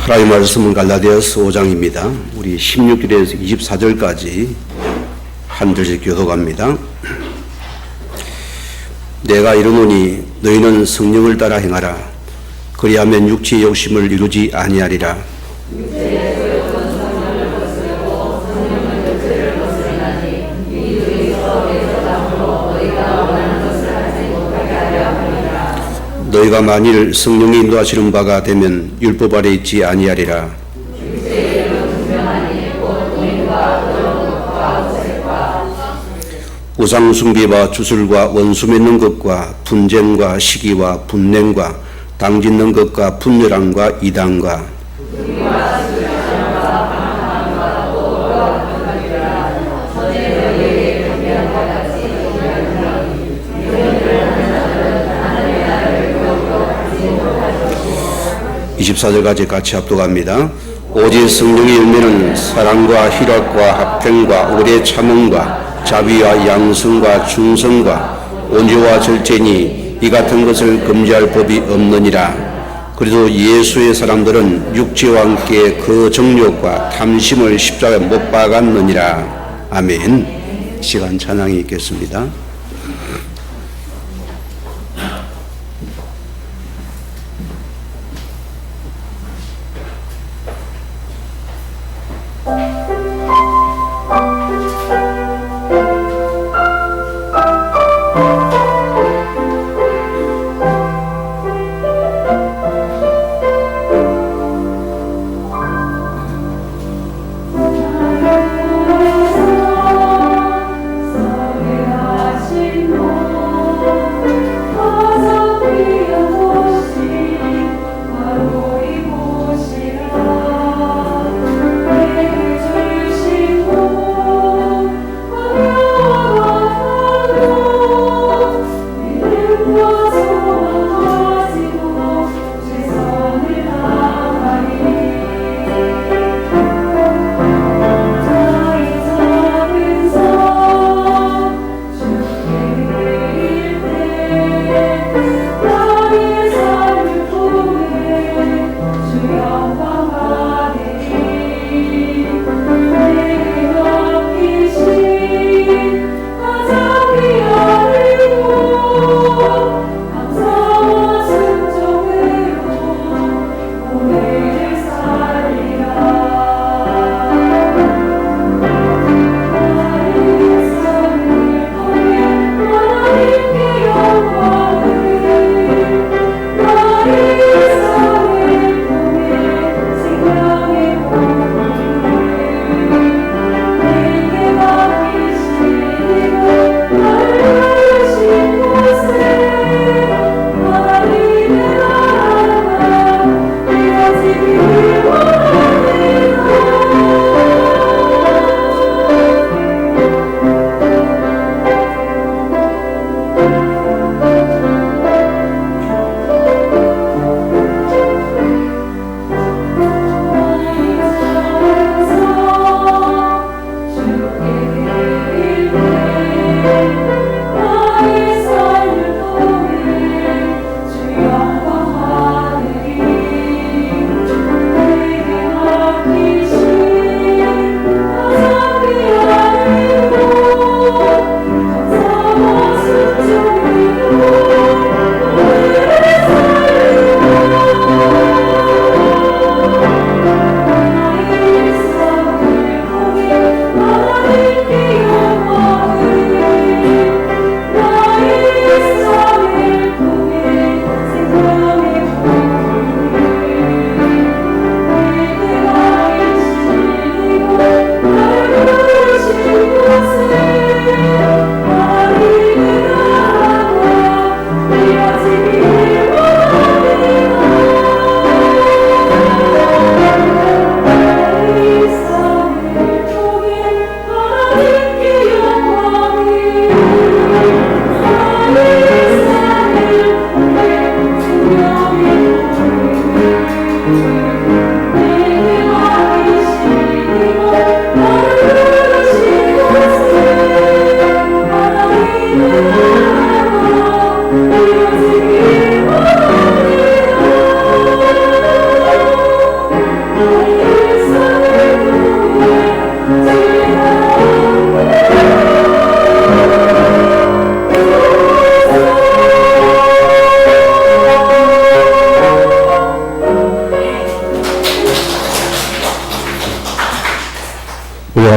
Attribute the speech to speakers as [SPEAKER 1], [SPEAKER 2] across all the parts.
[SPEAKER 1] 하나님의 말씀은 갈라디아서 5장입니다. 우리 16절에서 24절까지 한 절씩 교독합니다. 내가 이르노니 너희는 성령을 따라 행하라. 그리하면 육체의 욕심을 이루지 아니하리라. 너희가 만일 성령이 인도하시는 바가 되면 율법 아래 있지 아니하리라. 우상 숭배와 주술과 원수 맺는 것과 분쟁과 시기와 분냉과 당짓는 것과 분열함과 이단과 24절까지 같이 합독합니다. 오직 성령의 열매는 사랑과 희락과 합평과 오래 참음과 자비와 양성과 충성과 온유와 절제니 이 같은 것을 금지할 법이 없느니라. 그래도 예수의 사람들은 육체와 함께 그 정욕과 탐심을 십자가에 못 박았느니라. 아멘. 시간 찬양이 있겠습니다.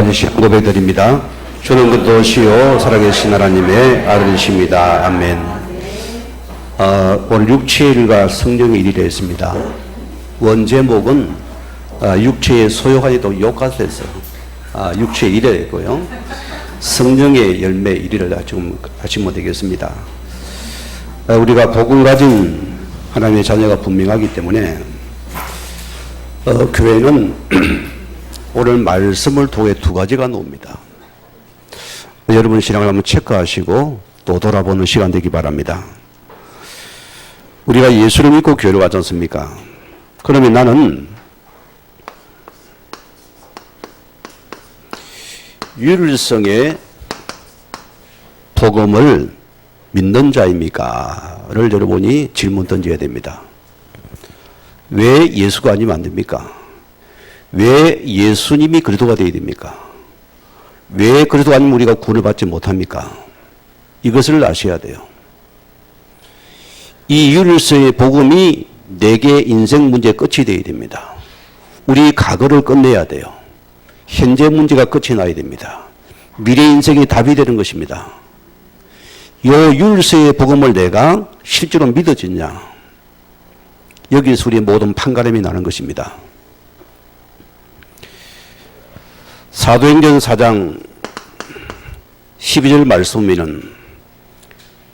[SPEAKER 1] 아저씨 고백드립니다. 주는 그도시요 살아계신 하나님의 아들이십니다. 아멘. 오늘 육체일과 성령의 일이라 했습니다. 원제목은 육체의 소유관이도 욕가서에서 육체의 일이라 했고요. 성령의 열매 일이라 지금 하시면 되겠습니다. 우리가 복을 가진 하나님의 자녀가 분명하기 때문에 교회는 오늘 말씀을 통해 두 가지가 나옵니다. 여러분 신앙을 한번 체크하시고 또 돌아보는 시간 되기 바랍니다. 우리가 예수를 믿고 교회를 가지 않습니까? 그러면 나는 유일성의 복음을 믿는 자입니까? 를 여러분이 질문 던져야 됩니다. 왜 예수가 아니면 안 됩니까? 왜 예수님이 그리스도가 되어야 됩니까? 왜 그리스도가 아니면 우리가 구원을 받지 못합니까? 이것을 아셔야 돼요. 이 유일성의 복음이 내게 인생 문제의 끝이 되어야 됩니다. 우리 과거를 끝내야 돼요. 현재 문제가 끝이 나야 됩니다. 미래 인생이 답이 되는 것입니다. 이 유일성의 복음을 내가 실제로 믿어지냐? 여기서 우리의 모든 판가름이 나는 것입니다. 사도행전 4장 12절 말씀에는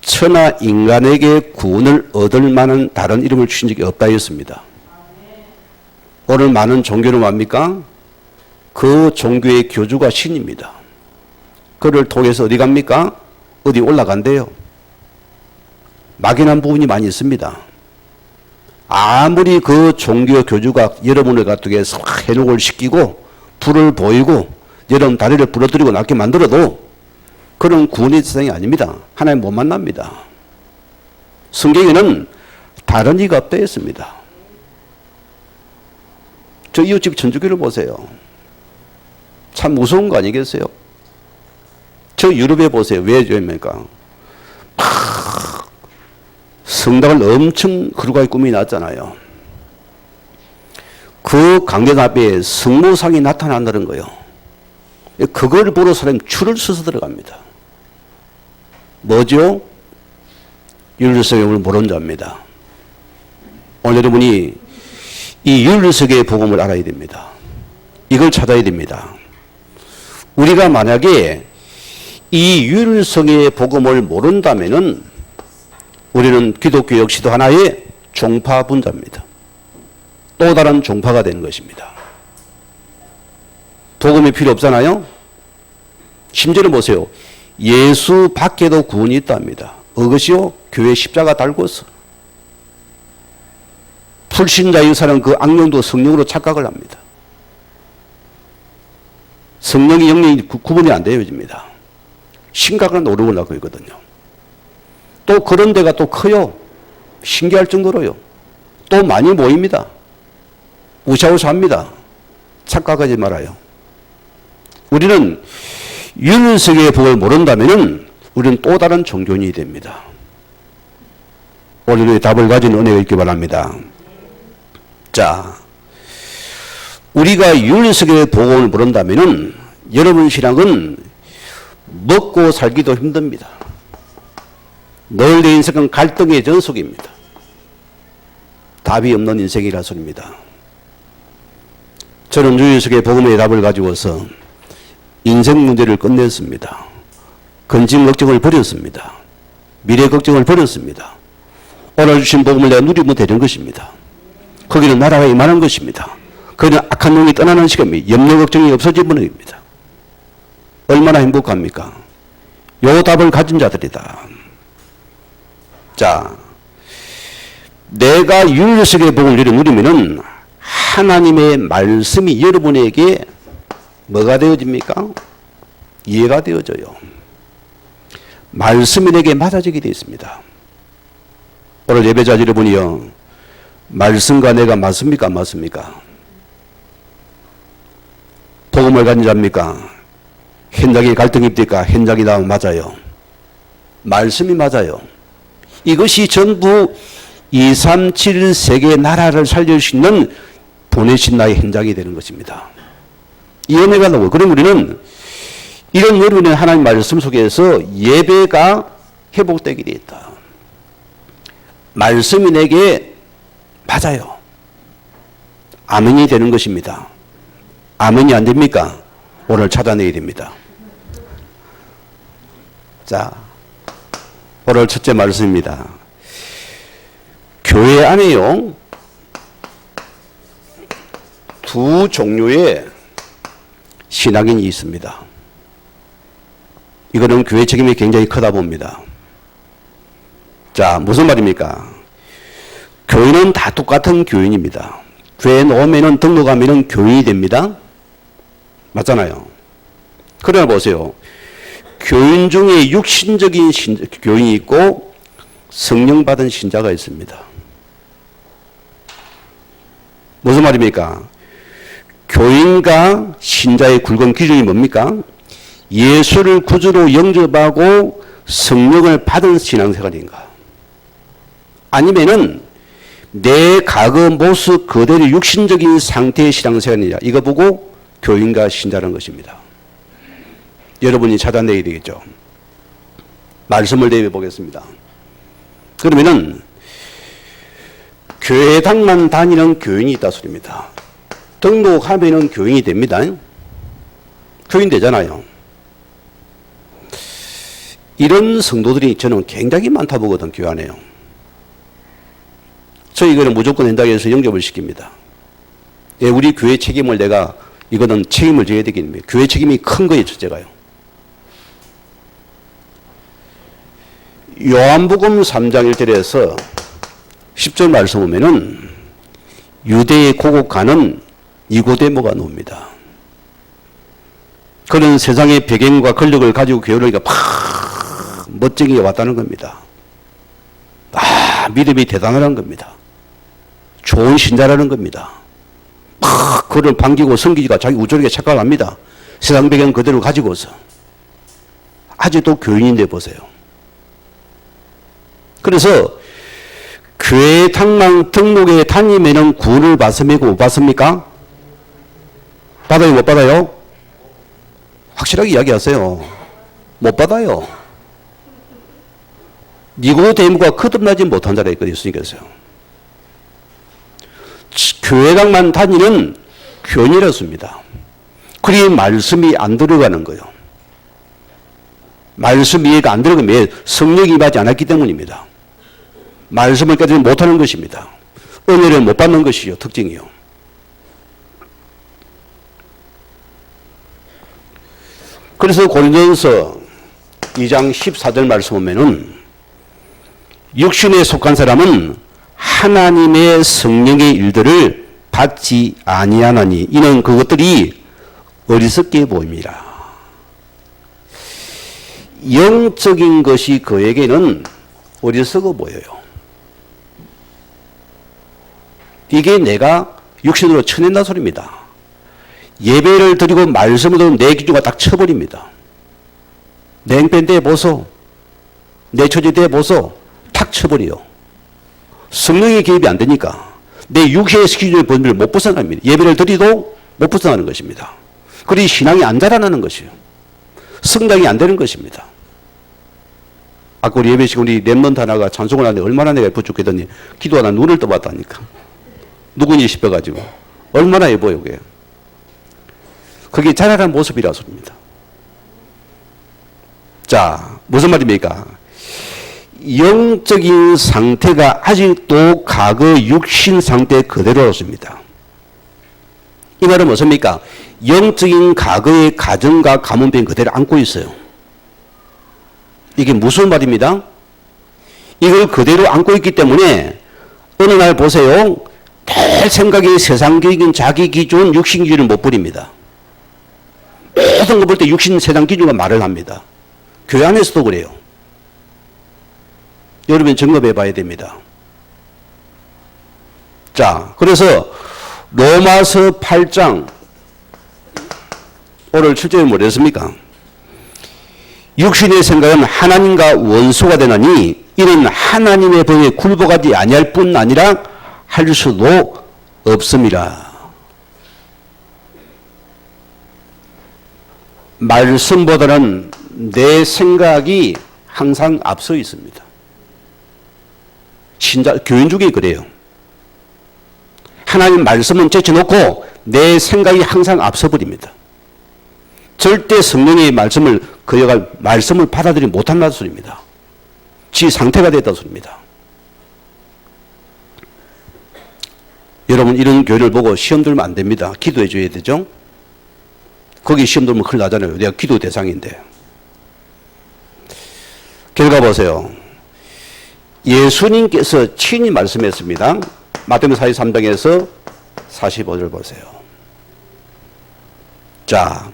[SPEAKER 1] 천하 인간에게 구원을 얻을 만한 다른 이름을 주신 적이 없다 했습니다. 오늘 많은 종교는 뭡니까? 그 종교의 교주가 신입니다. 그를 통해서 어디 갑니까? 어디 올라간대요. 막연한 부분이 많이 있습니다. 아무리 그 종교 교주가 여러분을 갖다가 해독을 시키고 불을 보이고 여러분 다리를 부러뜨리고 낫게 만들어도 그런 구원의 세상이 아닙니다. 하나님 못 만납니다. 성경에는 다른 이가 없다 했습니다. 저 이웃집 천주교를 보세요. 참 무서운 거 아니겠어요? 저 유럽에 보세요. 왜 저입니까? 성당을 엄청 거룩하게 꾸미 놨잖아요. 그 강전 앞에 성모상이 나타난다는 거예요. 그걸 보러 사람이 줄을 서서 들어갑니다. 뭐죠? 유일성의 모르는 자입니다. 오늘 여러분이 이 유일성의 복음을 알아야 됩니다. 이걸 찾아야 됩니다. 우리가 만약에 이 유일성의 복음을 모른다면은 우리는 기독교 역시도 하나의 종파 분자입니다. 또 다른 종파가 되는 것입니다. 복음이 필요 없잖아요? 심지어는 보세요. 예수 밖에도 구원이 있답니다. 그것이요? 교회 십자가 달고서. 불신자의 사람 그 악령도 성령으로 착각을 합니다. 성령이 영령이 구분이 안 되어집니다. 심각한 오름을 낳고 있거든요. 또 그런 데가 또 커요. 신기할 정도로요. 또 많이 모입니다. 우샤우샤합니다. 착각하지 말아요. 우리는 유일성의 복을 모른다면 우리는 또 다른 종교인이 됩니다. 오늘의 답을 가진 은혜가 있기 바랍니다. 자, 우리가 유일성의 복음을 모른다면 여러분 신앙은 먹고 살기도 힘듭니다. 늘 내 인생은 갈등의 전속입니다. 답이 없는 인생이라 소리입니다. 저는 유일성의 복음의 답을 가지고서 인생 문제를 끝냈습니다. 근심 걱정을 버렸습니다. 미래 걱정을 버렸습니다. 오늘 주신 복음을 내가 누리면 되는 것입니다. 거기는 나라가 임하는 것입니다. 거기는 악한 놈이 떠나는 시간입니다. 염려 걱정이 없어지는 것입니다. 얼마나 행복합니까? 요 답을 가진 자들이다. 자, 내가 유일성의 복을 누리면은 하나님의 말씀이 여러분에게 뭐가 되어집니까? 이해가 되어져요. 말씀이 내게 맞아지게 되어 있습니다. 오늘 예배자 여러분이요, 말씀과 내가 맞습니까? 맞습니까? 복음을 가진 자입니까? 현장에 갈등이 있니까 현장이 나오면 맞아요. 말씀이 맞아요. 이것이 전부 237 세계 나라를 살릴 수 있는 보내신 나의 현장이 되는 것입니다. 이혼해 가려고. 그럼 우리는 이런 여러분의 하나님 말씀 속에서 예배가 회복되게 되어 있다. 말씀이 내게 맞아요. 아멘이 되는 것입니다. 아멘이 안 됩니까? 오늘 찾아내야 됩니다. 자, 오늘 첫째 말씀입니다. 교회 안에요, 두 종류의 신앙인이 있습니다. 이거는 교회 책임이 굉장히 크다 봅니다. 자, 무슨 말입니까? 교인은 다 똑같은 교인입니다. 교회에 오면은 등록하면은 교인이 됩니다. 맞잖아요. 그러나 보세요. 교인 중에 육신적인 교인이 있고 성령 받은 신자가 있습니다. 무슨 말입니까? 교인과 신자의 굵은 기준이 뭡니까? 예수를 구주로 영접하고 성령을 받은 신앙생활인가? 아니면은 내 과거 모습 그대로 육신적인 상태의 신앙생활이냐? 이거 보고 교인과 신자라는 것입니다. 여러분이 찾아내야 되겠죠. 말씀을 대입해 보겠습니다. 그러면은 교회당만 다니는 교인이 있다 소리입니다. 등록하면은 교인이 됩니다. 교인 되잖아요. 이런 성도들이 저는 굉장히 많다 보거든, 교회 안에요. 저희 이거는 무조건 된다고 해서 영접을 시킵니다. 예, 우리 교회 책임을 내가 이거는 책임을 져야 되겠습니다. 교회 책임이 큰 거예요, 첫째가요. 요한복음 3장 1절에서 10절 말씀 보면은 유대의 고국가는 니고데모가 나옵니다. 그런 세상의 배경과 권력을 가지고 교회를 멋지게 왔다는 겁니다. 믿음이 대단하다는 겁니다. 좋은 신자라는 겁니다. 그를 반기고 섬기기가 자기 우쭐하게 착각합니다. 세상 배경 그대로 가지고서. 아직도 교인인데 보세요. 그래서 교회 탕망 등록에 다니면은 구원을 받습니까? 못 받습니까? 받아요, 못 받아요? 확실하게 이야기하세요. 못 받아요. 니고데모가 거듭나지 못한 자가 있거든요. 예수님께서요. 교회당만 다니는 교인이었습니다. 그리 말씀이 안 들어가는 거예요. 말씀 이해가 안 들어가면 왜? 성령이 임하지 않았기 때문입니다. 말씀을 깨닫지 못하는 것입니다. 은혜를 못 받는 것이요, 특징이요. 그래서 고린도전서 2장 14절 말씀 보면은 육신에 속한 사람은 하나님의 성령의 일들을 받지 아니하나니 이는 그것들이 어리석게 보입니다. 영적인 것이 그에게는 어리석어 보여요. 이게 내가 육신으로 쳐낸다 소리입니다. 예배를 드리고 말씀을 들으면 내 기준과 딱 쳐버립니다. 내 행편대에 보소, 내 처지대에 보소, 탁 쳐버려요. 성령의 개입이 안 되니까 내 육체의 기준의 본질을 못 벗어납니다. 예배를 드리도 못 벗어나는 것입니다. 그리고 신앙이 안 자라나는 것이에요. 성장이 안 되는 것입니다. 아까 우리 예배 시간 우리 랩런트 하나가 찬송을 하는데 얼마나 내가 부족했더니 기도하다 눈을 떠봤다니까. 누구니 싶어가지고. 얼마나 예뻐요, 그게. 그게 자라는 모습이라 소리입니다. 자, 무슨 말입니까? 영적인 상태가 아직도 과거 육신 상태 그대로였습니다. 이 말은 무엇입니까? 영적인 과거의 가정과 가문병 그대로 안고 있어요. 이게 무슨 말입니다? 이걸 그대로 안고 있기 때문에 어느 날 보세요. 내 생각이 세상적인 자기 기준, 육신 기준을 못 버립니다. 모든 거 볼 때 육신 세상 기준과 말을 합니다. 교회 안에서도 그래요. 여러분 점검해 봐야 됩니다. 자, 그래서 로마서 8장 오늘 출제를 못했습니까? 육신의 생각은 하나님과 원수가 되나니 이는 하나님의 법에 굴복하지 아니할 뿐 아니라 할 수도 없습니다. 말씀보다는 내 생각이 항상 앞서 있습니다. 교인 중에 그래요. 하나님 말씀은 제쳐놓고 내 생각이 항상 앞서 버립니다. 절대 성령의 말씀을 그여가 말씀을 받아들이지 못한다는 소리입니다. 지 상태가 됐다는 소리입니다. 여러분 이런 교회를 보고 시험 들면 안 됩니다. 기도해 줘야 되죠. 거기 시험 들면 큰일 나잖아요. 내가 기도 대상인데. 결과 보세요. 예수님께서 친히 말씀했습니다. 마태복음 43장에서 45절 보세요. 자,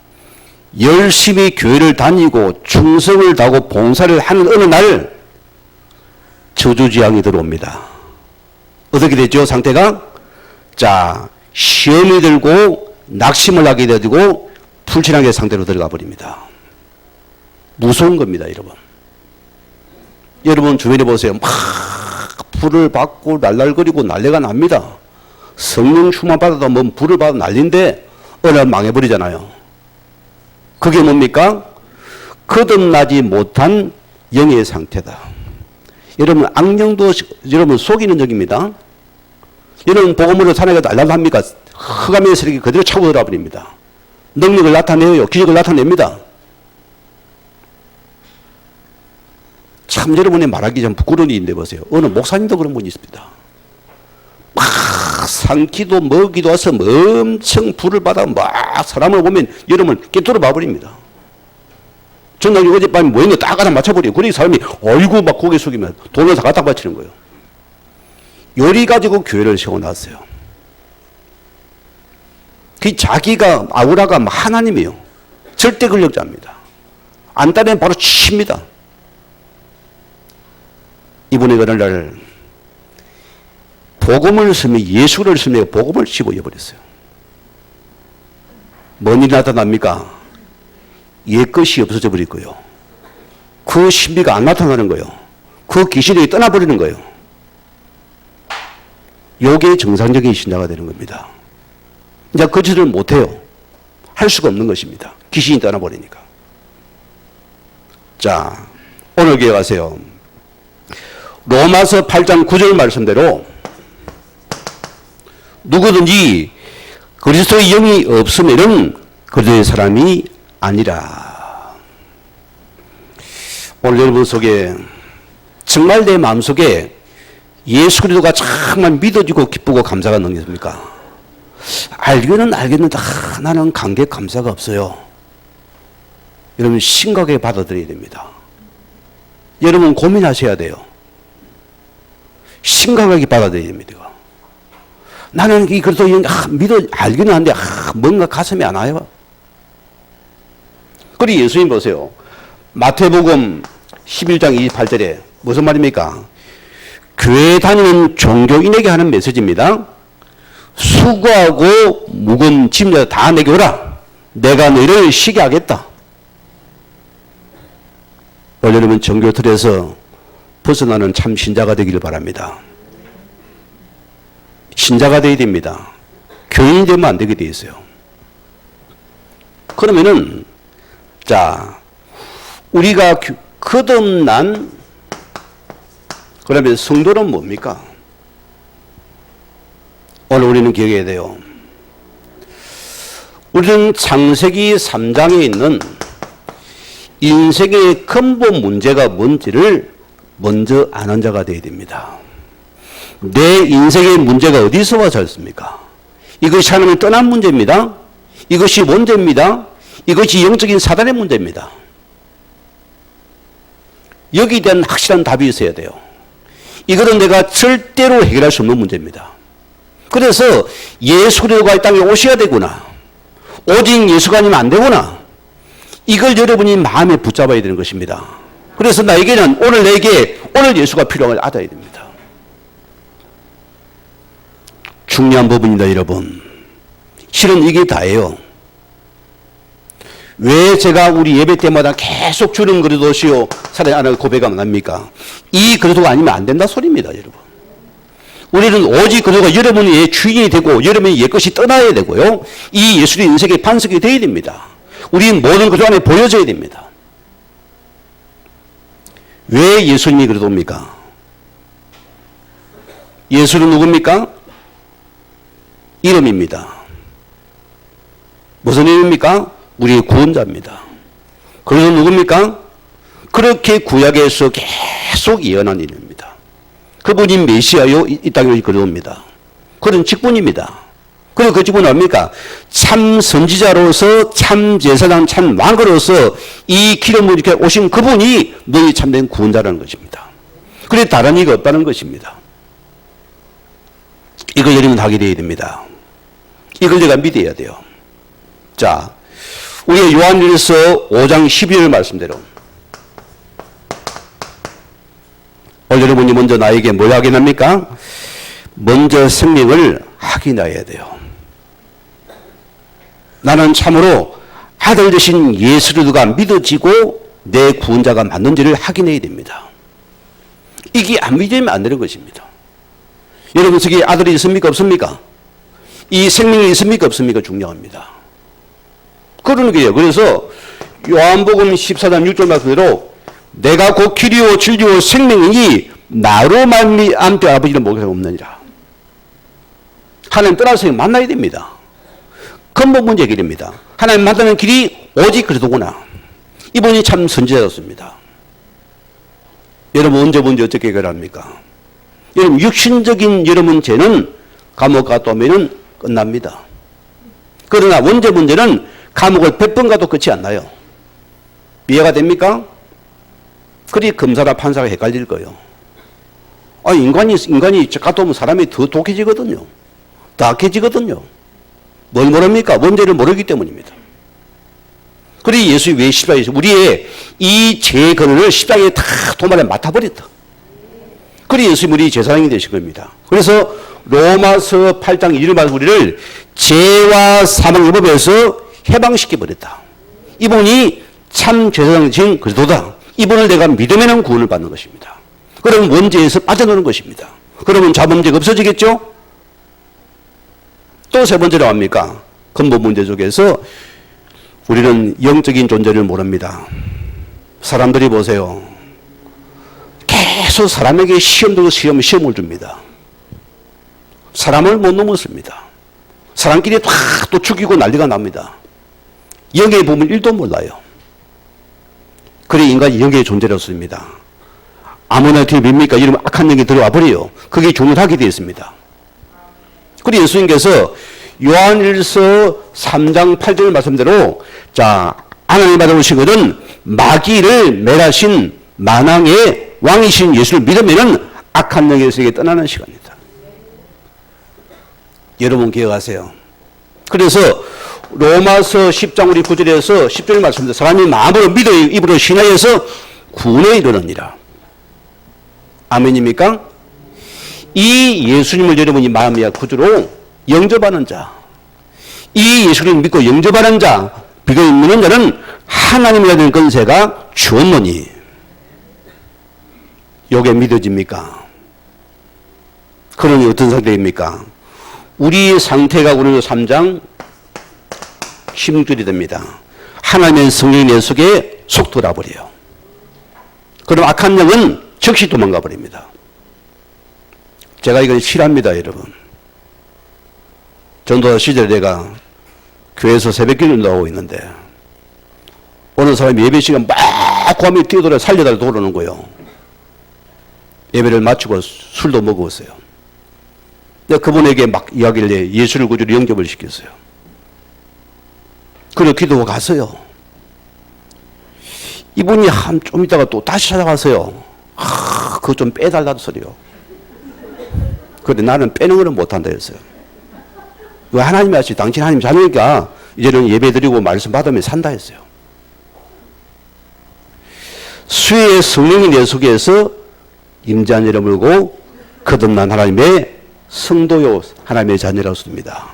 [SPEAKER 1] 열심히 교회를 다니고 충성을 다하고 봉사를 하는 어느 날 저주지향이 들어옵니다. 어떻게 되죠? 상태가? 자, 시험이 들고 낙심을 하게 되고 불신앙의 상태로 들어가 버립니다. 무서운 겁니다, 여러분. 여러분 주변에 보세요. 막 불을 받고 날날거리고 난리가 납니다. 성령 충만 받아도 뭐 불을 받아 난리인데 어느 날 망해버리잖아요. 그게 뭡니까? 거듭나지 못한 영의 상태다. 여러분 악령도 여러분 속이는 적입니다. 여러분 복음으로 산에가 날라합니까? 흑암의 세력이 그대로 차고 들어와 버립니다. 능력을 나타내요. 기적을 나타냅니다. 참 여러분이 말하기 좀 부끄러운 일인데 보세요. 어느 목사님도 그런 분이 있습니다. 막 산기도 먹이도 와서 엄청 불을 받아 막 사람을 보면 여러분 깨뚫어 봐버립니다. 전날 어젯밤에 모였는데 딱 갖다 맞춰버려요. 그러니 사람이 어이구 막 고개 숙이면 돈을 다 갖다 바치는 거예요. 요리 가지고 교회를 세워놨어요. 그 자기가 아우라가 하나님이에요. 절대 권력자입니다. 안 따르면 바로 칩니다. 이분이 그날날 복음을 쓰며 예수를 쓰며 복음을 집어버렸어요. 뭔 일이 나타납니까? 옛것이 없어져 버리고요. 그 신비가 안 나타나는 거예요. 그 귀신이 떠나버리는 거예요. 이게 정상적인 신자가 되는 겁니다. 이제 그 짓을 못해요. 할 수가 없는 것입니다. 귀신이 떠나버리니까. 자, 오늘 기억하세요. 로마서 8장 9절 말씀대로 누구든지 그리스도의 영이 없으면은 그리스도의 사람이 아니라. 오늘 여러분 속에 정말 내 마음속에 예수 그리스도가 정말 믿어지고 기쁘고 감사가 넘겠습니까? 알기는 알겠는데 나는 감격 감사가 없어요. 여러분 심각하게 받아들여야 됩니다. 여러분 고민하셔야 돼요. 심각하게 받아들여야 됩니다. 나는 이 그래도 믿어 알기는 한데 뭔가 가슴이 안 와요. 그리고 예수님 보세요. 마태복음 11장 28절에 무슨 말입니까? 교회 다니는 종교인에게 하는 메시지입니다. 수고하고 무거운 짐을 다 내게 오라. 내가 너희를 쉬게 하겠다. 오늘 여러분 종교 틀에서 벗어나는 참 신자가 되기를 바랍니다. 신자가 되어야 됩니다. 교인이 되면 안 되게 돼 있어요. 그러면은 자 우리가 거듭난 그러면 성도는 뭡니까? 오늘 우리는 기억해야 돼요. 우리는 창세기 3장에 있는 인생의 근본 문제가 뭔지를 먼저 아는 자가 되어야 됩니다. 내 인생의 문제가 어디서 와서 있습니까? 이것이 하나님을 떠난 문제입니다. 이것이 문제입니다. 이것이 영적인 사단의 문제입니다. 여기에 대한 확실한 답이 있어야 돼요. 이거는 내가 절대로 해결할 수 없는 문제입니다. 그래서 예수 그리스도가 이 땅에 오셔야 되구나. 오직 예수가 아니면 안 되구나. 이걸 여러분이 마음에 붙잡아야 되는 것입니다. 그래서 나에게는 오늘 오늘 예수가 필요한 걸 알아야 됩니다. 중요한 부분입니다, 여러분. 실은 이게 다예요. 왜 제가 우리 예배 때마다 계속 주는 그리스도시요 사랑의 아내 고백하면 합니까? 이 그리스도가 아니면 안 된다 소리입니다, 여러분. 우리는 오직 그리스도가 여러분의 주인이 되고 여러분의 옛것이 떠나야 되고요. 이 예수의 인생의 반석이 되어야 됩니다. 우리 모든 것 안에 보여져야 됩니다. 왜 예수님이 그러옵니까? 예수는 누굽니까? 이름입니다. 무슨 이름입니까? 우리의 구원자입니다. 그래서 누굽니까? 그렇게 구약에서 계속 예언한 이름입니다. 그분이 메시아요 이 땅에 그러옵니다. 그런 직분입니다. 그리고 그 직분은 뭡니까? 참 선지자로서 참 제사장 참 왕으로서 이 기름을 이렇게 오신 그분이 너희 참된 구원자라는 것입니다. 그래 다른 이가 없다는 것입니다. 이걸 여러분 하게 되어야 됩니다. 이걸 내가 믿어야 돼요. 자, 우리가 요한일서 5장 12절 말씀대로 여러분이 먼저 나에게 뭘 확인합니까? 먼저 생명을 확인해야 돼요. 나는 참으로 아들 되신 예수를 누가 믿어지고 내 구원자가 맞는지를 확인해야 됩니다. 이게 안 믿으면 안 되는 것입니다. 여러분 속에 아들이 있습니까? 없습니까? 이 생명이 있습니까? 없습니까? 중요합니다. 그러는 거예요. 그래서 요한복음 14장 6절 말씀대로 내가 곧 길이요 진리요 생명이니 나로 말미암되 아버지를 모를 수 없느니라. 하나님 떠나서 만나야 됩니다. 근본 문제 길입니다. 하나님 만나는 길이 오직 그리스도구나. 이분이 참 선지자였습니다. 여러분 언제 어떻게 해결합니까? 여러분 육신적인 여러분 죄는 감옥 갔다 오면 끝납니다. 그러나 원죄 문제는 감옥을 100번 가도 끝이 안 나요. 이해가 됩니까? 그리 검사나 판사가 헷갈릴 거예요. 인간이 갔다 오면 사람이 더 독해지거든요. 더 악해지거든요. 뭘 모릅니까? 원죄를 모르기 때문입니다. 그래 예수님이 왜 십자가에서 우리의 이 죄의 근원을 십자가에 다 도말에 맡아버렸다. 그래 예수님이 우리 제사장이 되신 겁니다. 그래서 로마서 8장 1절 말씀 우리를 죄와 사망의 법에서 해방시켜버렸다. 이분이 참 제사장이신 그리스도다. 이분을 내가 믿으면 구원을 받는 것입니다. 그러면 원죄에서 빠져나오는 것입니다. 그러면 자범죄가 없어지겠죠? 또 세 번째로 합니까? 근본 문제 속에서 우리는 영적인 존재를 모릅니다. 사람들이 보세요. 계속 사람에게 시험을 줍니다. 사람을 못 넘었습니다. 사람끼리 또 죽이고 난리가 납니다. 영의 부분 1도 몰라요. 그래 인간이 영의 존재였습니다. 아무나 어떻게 밉니까? 이러면 악한 영이 들어와 버려요. 그게 종료하게 되어 있습니다. 그래 예수님께서 요한일서 3장 8절 말씀대로 자 하나님 받아오신 것은 마귀를 멸하신 만왕의 왕이신 예수를 믿으면 악한 영에서 떠나는 시간입니다. 여러분 기억하세요. 그래서 로마서 10장 우리 9절에서 10절 말씀입니다. 사람이 마음으로 믿어 입으로 신하여서 구원에 이르느니라. 아멘입니까? 이 예수님을 여러분이 마음이야 구주로 영접하는 자, 이 예수를 믿고 영접하는 자, 비가 있는 자는 하나님이라는 권세가 주었느니. 요게 믿어집니까? 그러니 어떤 상태입니까? 우리의 상태가 우리는 3장 16절이 됩니다. 하나님의 성령이 내 속에 속 돌아버려요. 그럼 악한 영은 즉시 도망가 버립니다. 제가 이걸 싫어합니다, 여러분. 전도사 시절에 내가 교회에서 새벽기를 나오고 있는데 어느 사람이 예배 시간 막 구하며 뛰어돌아 살려달라 돌아오는 거예요. 예배를 마치고 술도 먹었어요. 내가 그분에게 막 이야기를 해 예수를 구주로 영접을 시켰어요. 그래 기도가 갔어요. 이분이 좀 있다가 또 다시 찾아가서요. 그거 좀 빼달라는 소리요. 그런데 나는 빼는 거는 못한다 했어요. 왜 하나님이 하시 당신 하나님 자녀니까 이제는 예배 드리고 말씀 받으면 산다 했어요. 수의 성령이 내 속에서 임재한 이를 물고 거듭난 하나님의 성도요 하나님의 자녀라고 씁니다.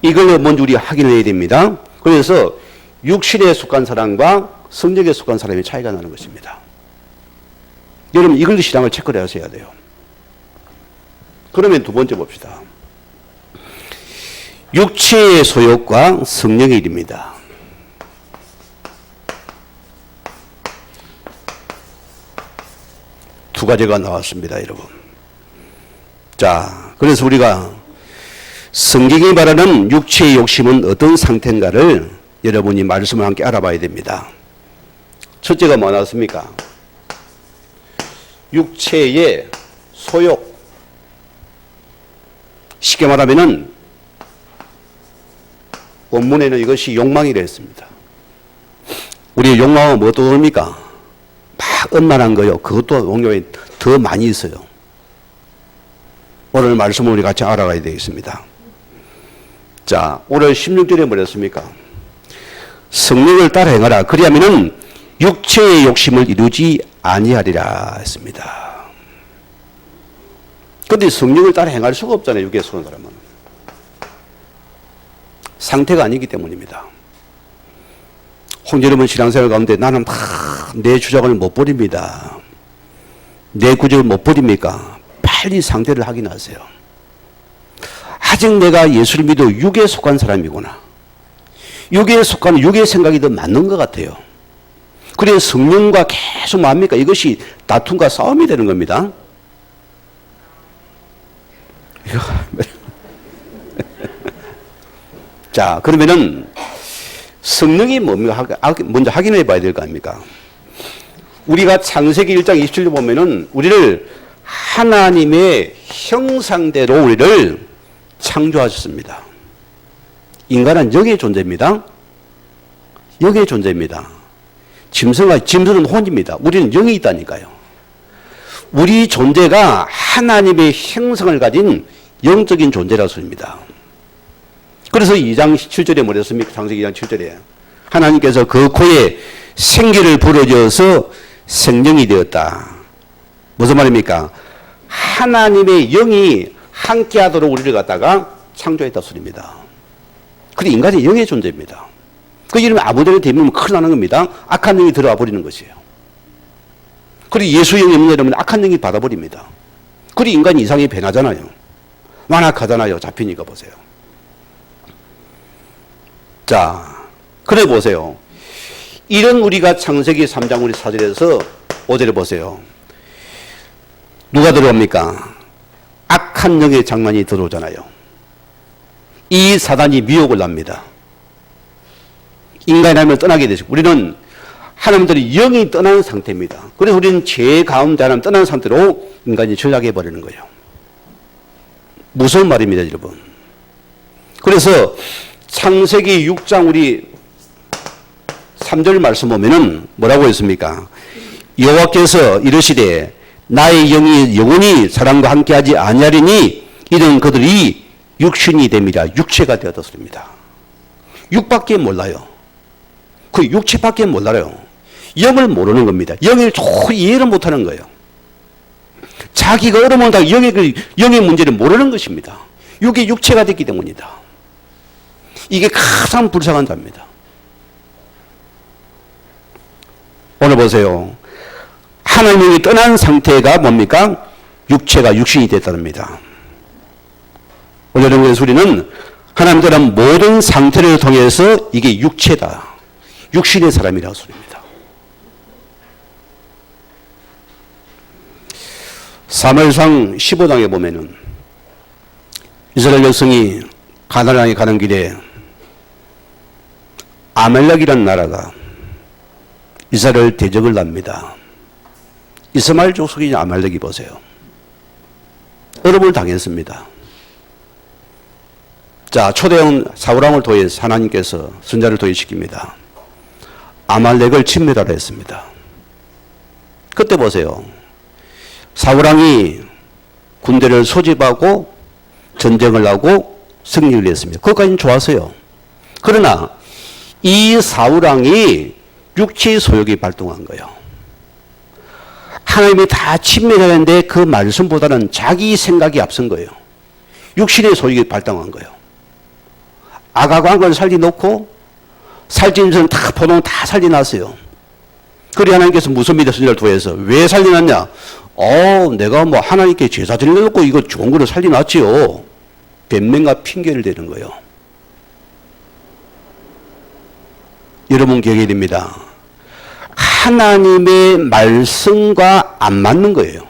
[SPEAKER 1] 이걸 먼저 우리가 확인해야 됩니다. 그래서 육신에 속한 사람과 성령에 속한 사람의 차이가 나는 것입니다. 여러분 이걸 신앙을 체크를 하셔야 돼요. 그러면 두 번째 봅시다. 육체의 소욕과 성령의 일입니다. 두 가지가 나왔습니다, 여러분. 자, 그래서 우리가 성경이 말하는 육체의 욕심은 어떤 상태인가를 여러분이 말씀을 함께 알아봐야 됩니다. 첫째가 뭐 나왔습니까? 육체의 소욕. 쉽게 말하면은 원문에는 이것이 욕망이라 했습니다. 우리의 욕망은 뭐 떠오릅니까? 막 음란한 거요. 그것도 욕망이 더 많이 있어요. 오늘 말씀을 우리 같이 알아가야 되겠습니다. 자, 오늘 16절에 뭐랬습니까? 성령을 따라 행하라. 그리하면은 육체의 욕심을 이루지 아니하리라 했습니다. 그런데 성령을 따라 행할 수가 없잖아요. 육에 속한 사람은. 상태가 아니기 때문입니다. 홍제님은 신앙생활 가운데 나는 내 주장을 못 버립니다. 내 구절을 못 버립니까? 빨리 상태를 확인하세요. 아직 내가 예수를 믿어 육에 속한 사람이구나. 육에 속한 육의 생각이 더 맞는 것 같아요. 그래서 성령과 계속 뭡니까? 이것이 다툼과 싸움이 되는 겁니다. 자, 그러면은 성령이 뭡니까? 먼저 확인해 봐야 될 거 아닙니까? 우리가 창세기 1장 27절 보면은 우리를 하나님의 형상대로 우리를 창조하셨습니다. 인간은 영의 존재입니다. 영의 존재입니다. 짐승은 혼입니다. 우리는 영이 있다니까요. 우리 존재가 하나님의 형상을 가진 영적인 존재라는 소리입니다. 그래서 2장 7절에 뭐랬습니까? 창세기 2장 7절에 하나님께서 그 코에 생기를 불어넣어서 생명이 되었다. 무슨 말입니까? 하나님의 영이 함께하도록 우리를 갖다가 창조했다 소리입니다. 근데 인간이 영의 존재입니다. 그 이름이 아무데나 대면 큰일 나는 겁니다. 악한 영이 들어와 버리는 것이에요. 그리고 예수 영이 없는 여러분 악한 영이 받아버립니다. 그리고 인간이 이상하게 변하잖아요. 완악하잖아요. 잡히니까 보세요. 자, 그래 보세요. 이런 우리가 창세기 3장 우리 4절에서 5절에 보세요. 누가 들어옵니까? 악한 영의 장난이 들어오잖아요. 이 사단이 미혹을 납니다. 인간이 하나님을 떠나게 되죠. 우리는 하나님들이 영이 떠나는 상태입니다. 그래서 우리는 죄 가운데 하나님 떠나는 상태로 인간이 전락해 버리는 거예요. 무서운 말입니다, 여러분. 그래서 창세기 6장 우리 3절 말씀 보면은 뭐라고 했습니까? 여호와께서 이르시되 나의 영이 영원히 사람과 함께하지 아니하리니 이는 그들이 육신이 됨이라. 육체가 되었습니다. 육밖에 몰라요. 그 육체밖에 몰라요. 영을 모르는 겁니다. 영을 조금 이해를 못하는 거예요. 자기가 어려우면 다 영의 문제를 모르는 것입니다. 이게 육체가 됐기 때문이다. 이게 가장 불쌍한 자입니다. 오늘 보세요. 하나님이 떠난 상태가 뭡니까? 육체가 육신이 됐답니다. 오늘 우리는 하나님 떠난 모든 상태를 통해서 이게 육체다. 육신의 사람이라고 소리입니다. 사무엘상 15장에 보면은 이스라엘 백성이 가나안 땅에 가는 길에 아말렉이라는 나라가 이스라엘 대적을 납니다. 이스마엘 족속이 아말렉이 보세요. 어려움을 당했습니다. 자, 초대형 사울왕을 도해서 하나님께서 선자를 도해시킵니다. 아말렉을 침멸하라 했습니다. 그때 보세요. 사울왕이 군대를 소집하고 전쟁을 하고 승리를 했습니다. 그것까지는 좋았어요. 그러나 이 사울왕이 육체의 소욕이 발동한 거예요. 하나님이 다 침멸하는데 그 말씀보다는 자기 생각이 앞선 거예요. 육신의 소욕이 발동한 거예요. 아가광을 살려놓고 살찌면서 다 포도는 다 살려놨어요. 그리 하나님께서 무슨 믿어 선지자를 통해서 왜 살려놨냐? 내가 뭐 하나님께 제사 드려놓고 이거 좋은 거를 살려놨지요. 변명과 핑계를 대는 거예요. 여러분 기억해야 됩니다. 하나님의 말씀과 안 맞는 거예요.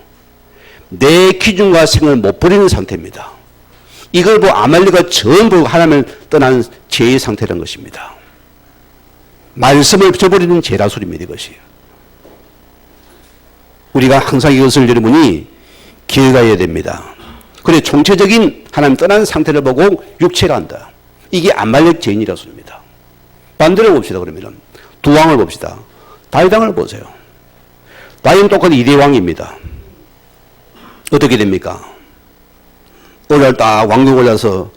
[SPEAKER 1] 내 기준과 생각을 못 버리는 상태입니다. 이걸 보고 아말렉은 전부 하나님을 떠나는 죄의 상태라는 것입니다. 말씀을 저버리는 죄라 소리입니다. 이것이. 우리가 항상 이것을 여러분이 기억해야 됩니다. 그래 총체적인 하나님 떠나는 상태를 보고 육체를 한다. 이게 아말렉 죄인이라 소리입니다. 반대로 봅시다. 그러면 두 왕을 봅시다. 다윗 왕을 보세요. 다윗은 똑같이 이대 왕입니다. 어떻게 됩니까? 어느 날 딱 왕궁 올라서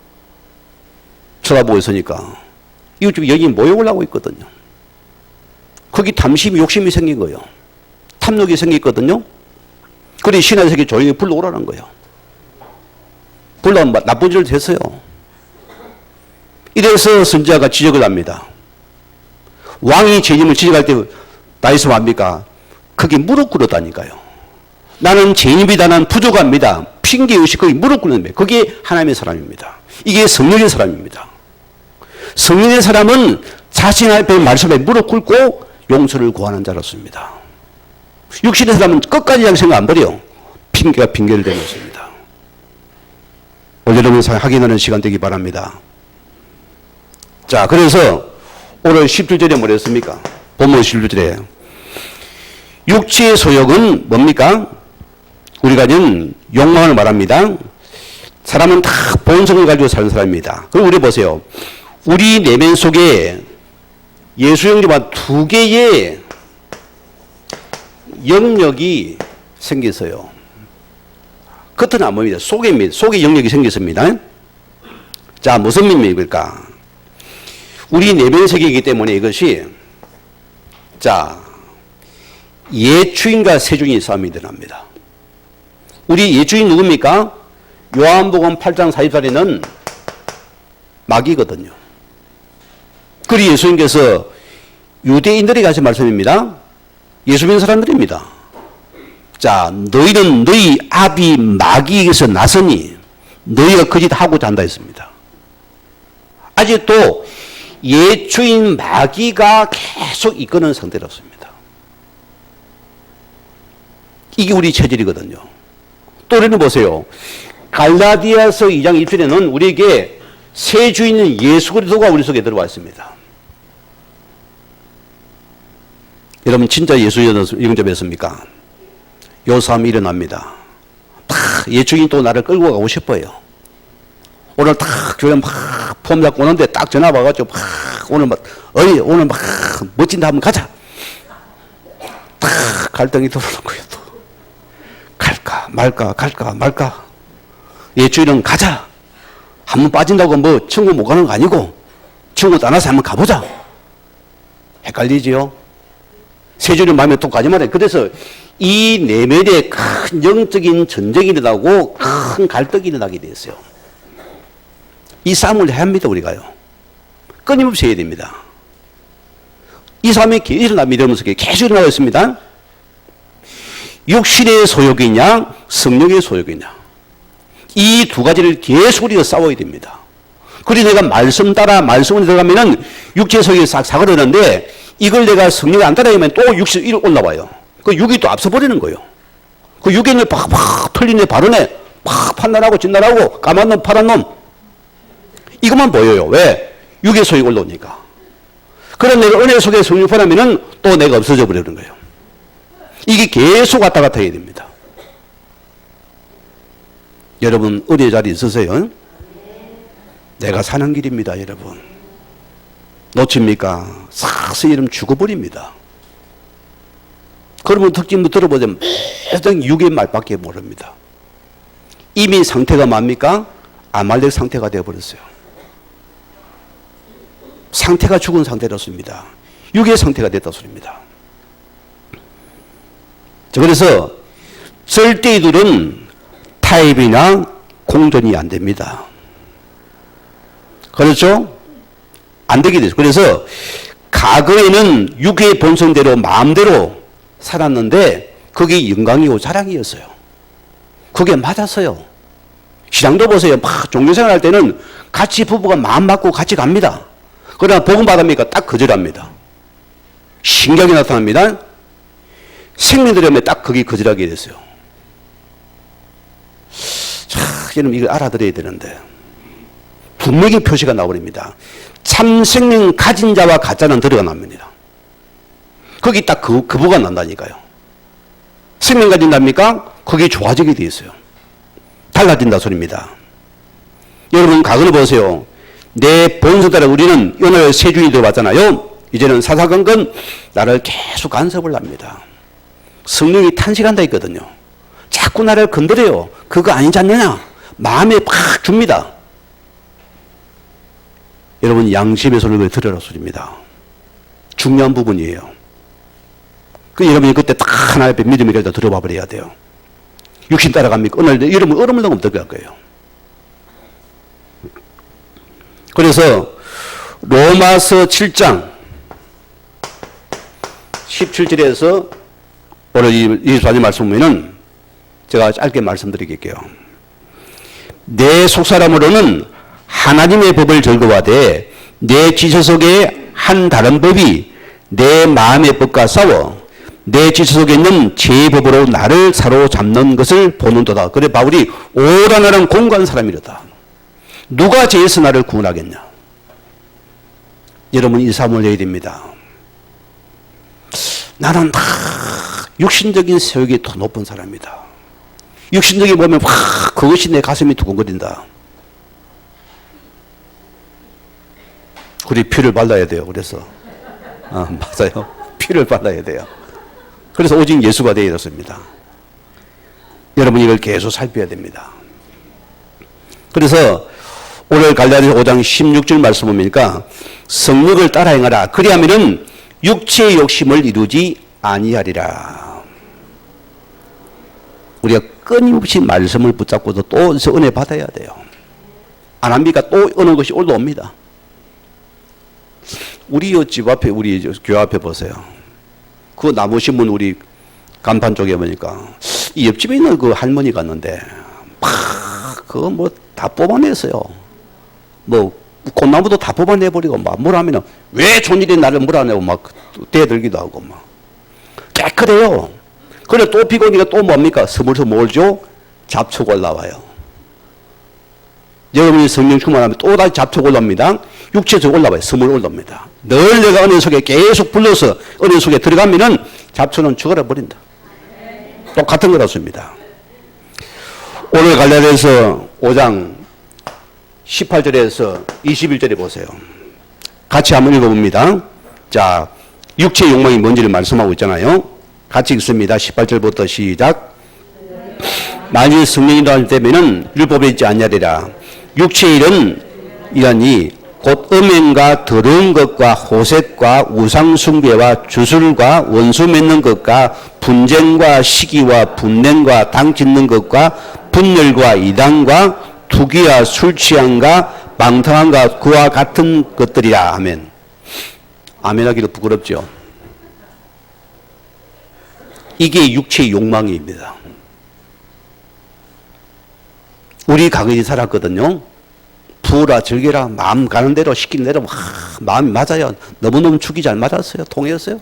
[SPEAKER 1] 쳐다보고 있으니까 이웃집에 여기 모욕을 하고 있거든요. 거기 탐심이 욕심이 생긴 거예요. 탐욕이 생겼거든요. 그래 신하의 세계 조용히 불러오라는 거예요. 불러오면 나쁜 짓을 했어요. 이래서 선지자가 지적을 합니다. 왕이 죄인을 지적할 때 다윗은 뭡니까? 거기 무릎 꿇었다니까요. 나는 죄인입니다. 나는 부족합니다. 핑계의식 거기 무릎 꿇는 거예요. 그게 하나님의 사람입니다. 이게 성령의 사람입니다. 성령의 사람은 자신 앞에 말씀에 무릎 꿇고 용서를 구하는 자로서입니다. 육신의 사람은 끝까지 그냥 생각 안 버려. 핑계가 핑계를 대는 것입니다. 오늘 여러분 확인하는 시간 되기 바랍니다. 자, 그래서 오늘 17절에 뭐랬습니까? 본문 17절에 육체의 소욕은 뭡니까? 우리가 지금 욕망을 말합니다. 사람은 다 본성을 가지고 사는 사람입니다. 그럼 우리 보세요. 우리 내면 속에 예수 영접한 두 개의 영역이 생겼어요. 겉은 안 보입니다. 속에 영역이 생겼습니다. 자, 무슨 의미입니까? 우리 내면 세계이기 때문에 이것이 자 예주인과 세주인의 싸움이 일어납니다. 우리 예주인 누굽니까? 요한복음 8장 44절에는 마귀거든요. 그리고 예수님께서 유대인들에게 하신 말씀입니다. 예수 믿는 사람들입니다. 자, 너희는 너희 아비 마귀에게서 나서니 너희가 그 짓 하고자 한다 했습니다. 아직도 예주인 마귀가 계속 이끄는 상태였습니다. 이게 우리 체질이거든요. 또 우리는 보세요. 갈라디아서 2장 1절에는 우리에게 새 주인은 예수 그리스도가 우리 속에 들어와 있습니다. 여러분 진짜 예수 영접했습니까? 요 싸움이 일어납니다. 예수님이 또 나를 끌고 가고 싶어요. 오늘 딱 교회 막 폼 잡고 오는데 딱 전화 와가지고 막 오늘 막 멋진 데 한번 가자. 딱 갈등이 들어오는 거예요. 또. 갈까 말까. 예수님은 가자. 한번 빠진다고 뭐 천국 못 가는 거 아니고 천국 떠나서 한번 가보자. 헷갈리지요? 세주님 마음에 또 가지 말아요. 그래서 이 내면에 큰 영적인 전쟁이 일어나고 큰 갈등이 일어나게 됐어요. 이 싸움을 해야 합니다, 우리가요. 끊임없이 해야 됩니다. 이 싸움이 계속 일어납니다. 이러면서 계속 일어나고 있습니다. 육신의 소욕이냐, 성령의 소욕이냐. 이 두 가지를 계속 우리가 싸워야 됩니다. 그리고 내가 말씀 따라 말씀을 들어가면은 육체의 소욕이 싹 사그러는데 이걸 내가 성령이 안 따라가면 또 육신이 올라와요. 그 육이 또 앞서버리는 거예요. 그 육인을 팍팍 틀린 애 바르네. 팍 판단하고 진단하고 까만 놈 파란 놈. 이것만 보여요. 왜? 육의 소욕이 올라오니까. 그런 내가 은혜 속에 성령 보내면은 또 내가 없어져 버리는 거예요. 이게 계속 왔다 갔다 해야 됩니다. 여러분 은혜 자리 있으세요? 내가 사는 길입니다, 여러분. 놓칩니까? 싹스 이러면 죽어버립니다. 그러면 특징도 들어보자면 매번 육의 말밖에 모릅니다. 이미 상태가 뭡니까? 아말렉 상태가 되어버렸어요. 상태가 죽은 상태였습니다. 육의 상태가 됐다 소리입니다. 그래서 절대이들은 타협이나 공존이 안 됩니다. 그렇죠? 안 되게 되죠. 그래서 과거에는 육의 본성대로 마음대로 살았는데 그게 영광이고 자랑이었어요. 그게 맞았어요. 신앙도 보세요. 막 종교생활 할 때는 같이 부부가 마음 맞고 같이 갑니다. 그러나 복음 받으니까 딱 거절합니다. 신경이 나타납니다. 생명 들여오면 딱 그게 거절하게 됐어요. 자, 여러분 이걸 알아들어야 되는데 분명히 표시가 나버립니다. 참 생명 가진 자와 가짜는 들어가 납니다. 거기 딱 거부가 난다니까요. 생명 가진답니까? 그게 좋아지게 돼 있어요. 달라진다 소리입니다. 여러분 과거를 보세요. 내 본성 따라 우리는 오늘 세 주일 들어봤잖아요. 이제는 사사건건 나를 계속 간섭을 합니다. 성령이 탄식한다 했거든요. 자꾸 나를 건드려요. 그거 아니지 않느냐? 마음에 팍 줍니다. 여러분 양심의 소리를 들으라 소리입니다. 중요한 부분이에요. 여러분이 그때 딱 하나 옆에 믿음의 결단 들어봐 버려야 돼요. 육신 따라갑니까? 오늘 여러분 얼음물랑 어떻게 할 거예요? 그래서 로마서 7장 17절에서 오늘 이 마지막 말씀 보면은 제가 짧게 말씀드리겠게요. 내 속사람으로는 하나님의 법을 즐거워하되 내 지체 속에 한 다른 법이 내 마음의 법과 싸워 내 지체 속에 있는 제 법으로 나를 사로잡는 것을 보는도다. 그래 바울이 오라나는 공고한 사람이로다. 누가 죄에서 나를 구원하겠냐? 여러분 이 삶을 내야 됩니다. 나는 다 육신적인 세력이 더 높은 사람이다. 육신적인 보면 그것이 내 가슴이 두근거린다. 우리 피를 발라야 돼요. 그래서 맞아요. 피를 발라야 돼요. 그래서 오직 예수가 되어야 됐습니다. 여러분 이걸 계속 살펴야 됩니다. 그래서 오늘 갈라디아서 5장 16절 말씀 보니까 성령을 따라 행하라. 그리하면은 육체의 욕심을 이루지 아니하리라. 우리가 끊임없이 말씀을 붙잡고도 또 은혜 받아야 돼요. 안 합니까? 또 어느 것이 올라옵니다. 우리 집 앞에, 우리 교회 앞에 보세요. 그 나무 심은 우리 간판 쪽에 보니까 이 옆집에 있는 그 할머니 갔는데 그거 뭐 다 뽑아냈어요. 뭐 꽃나무도 다 뽑아내버리고 막 뭘 하면은 왜 존일이 나를 몰아내고 막 대들기도 하고 막 깨끗해요. 그래 또 비고 오니까 또 뭡니까? 스물스물 몰죠? 잡초가 올라와요. 여러분이 성령 충만하면 또 다시 잡초가 올라옵니다. 육체에서 올라와요. 스물 올라옵니다. 늘 내가 은혜 속에 계속 불러서 은혜 속에 들어가면은 잡초는 죽어라 버린다. 똑같은 거라습니다. 오늘 갈라디아서 5장 18절에서 21절에 보세요. 같이 한번 읽어봅니다. 자, 육체의 욕망이 뭔지를 말씀하고 있잖아요. 같이 읽습니다. 18절부터 시작. 만일 성령이라 할 때면은 율법에 있지 않냐리라. 육체의 일은 이러니 곧 음행과 더러운 것과 호색과 우상숭배와 주술과 원수 맺는 것과 분쟁과 시기와 분냄과 당 짓는 것과 분열과 이단과 투기와 술취함과 방탕함과 그와 같은 것들이라. 아멘. 아멘 하기도 부끄럽죠. 이게 육체의 욕망입니다. 우리 강인이 살았거든요. 부으라 즐겨라 마음 가는 대로 시키는 대로 마음이 맞아요. 너무너무 축이 잘 맞았어요. 통했어요.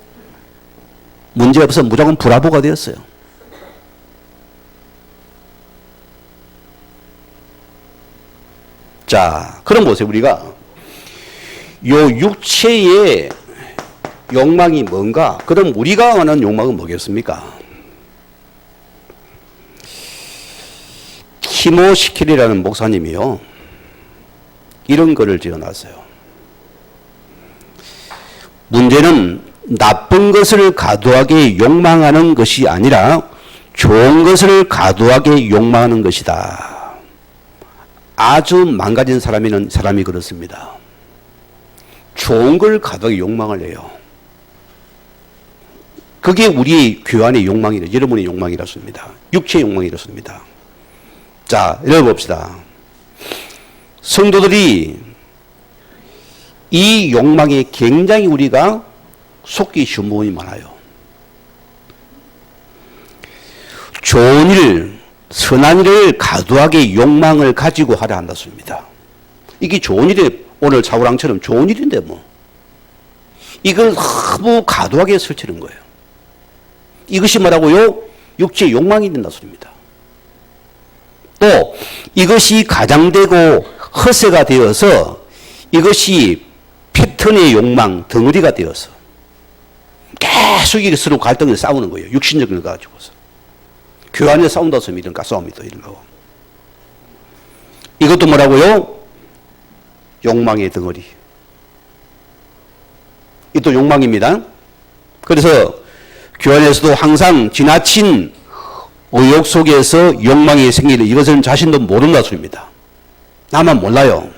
[SPEAKER 1] 문제없어 무조건 브라보가 되었어요. 자, 그럼 보세요. 우리가 요 육체의 욕망이 뭔가? 그럼 우리가 아는 욕망은 뭐겠습니까? 키모시킬이라는 목사님이요. 이런 글을 지어놨어요. 문제는 나쁜 것을 과도하게 욕망하는 것이 아니라 좋은 것을 과도하게 욕망하는 것이다. 아주 망가진 사람이 그렇습니다. 좋은 걸 과도하게 욕망을 해요. 그게 우리 교회 안의 욕망이라, 여러분의 욕망이라습니다. 육체의 욕망이라습니다. 자, 읽어봅시다. 성도들이 이 욕망에 굉장히 우리가 속기 쉬운 부분이 많아요. 좋은 일, 선한 일을 과도하게 욕망을 가지고 하려 한다습니다. 이게 좋은 일이 오늘 사우랑처럼 좋은 일인데 뭐 이걸 너무 과도하게 설치는 거예요. 이것이 뭐라고요? 육체의 욕망이 된다 소리입니다. 또 이것이 가장되고 허세가 되어서 이것이 패턴의 욕망, 덩어리가 되어서 계속 이게 서로 갈등을 싸우는 거예요. 육신적인 걸 가지고서. 교회 안에 싸운다 소리 이런 싸움이다 이런 거. 이것도 뭐라고요? 욕망의 덩어리. 이것도 욕망입니다. 그래서 교회 안에서도 항상 지나친 의욕 속에서 욕망이 생기는 이것은 자신도 모른다 소리입니다. 나만 몰라요.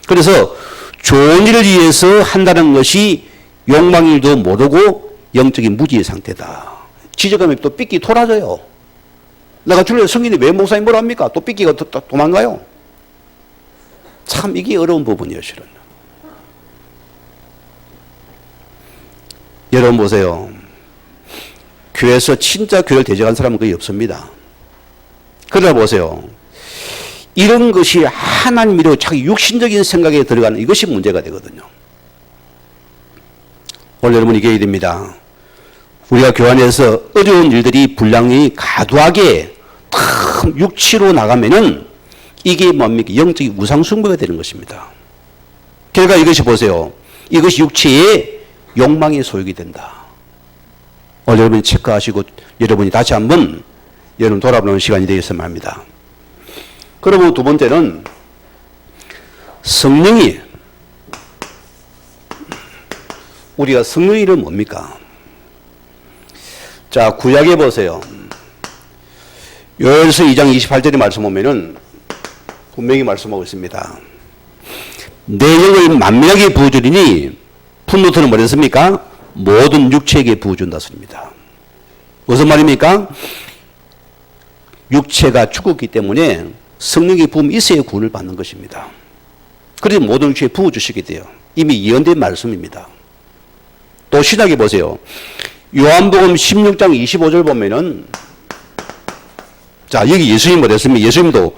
[SPEAKER 1] 그래서 좋은 일을 위해서 한다는 것이 욕망일도 모르고 영적인 무지의 상태다. 지적하면 또 삐끼 돌아져요. 내가 주일에 성인이 왜 목사님 뭐라 합니까? 또 삐끼가 도망가요. 참 이게 어려운 부분이에요, 실은. 여러분 보세요. 교회에서 진짜 교회를 대적한 사람은 거의 없습니다. 그러다 보세요. 이런 것이 하나님이로 자기 육신적인 생각에 들어가는 이것이 문제가 되거든요. 오늘 여러분 이겨야 됩니다. 우리가 교회 안에서 어려운 일들이 분량이 과도하게 탁 육치로 나가면은 이게 뭡니까? 영적인 우상숭배가 되는 것입니다. 결과 이것이 보세요. 이것이 육체의 욕망의 소욕이 된다. 오늘 여러분이 체크하시고 여러분이 다시 한번 여러분 돌아보는 시간이 되겠으면 합니다. 그리고 두 번째는 성령이 우리가 성령이란 뭡니까? 자, 구약에 보세요. 요엘서 2장 28절의 말씀 보면은 분명히 말씀하고 있습니다. 내 영을 만민에게 부어주리니 풋노트는 뭐랬습니까? 모든 육체에게 부어준다 소리입니다. 무슨 말입니까? 육체가 죽었기 때문에 성령의 부음이 있어야 구원을 받는 것입니다. 그래서 모든 육체에 부어주시게 돼요. 이미 예언된 말씀입니다. 또 신약에 보세요. 요한복음 16장 25절 보면은 자, 여기 예수님 뭐랬습니까? 예수님도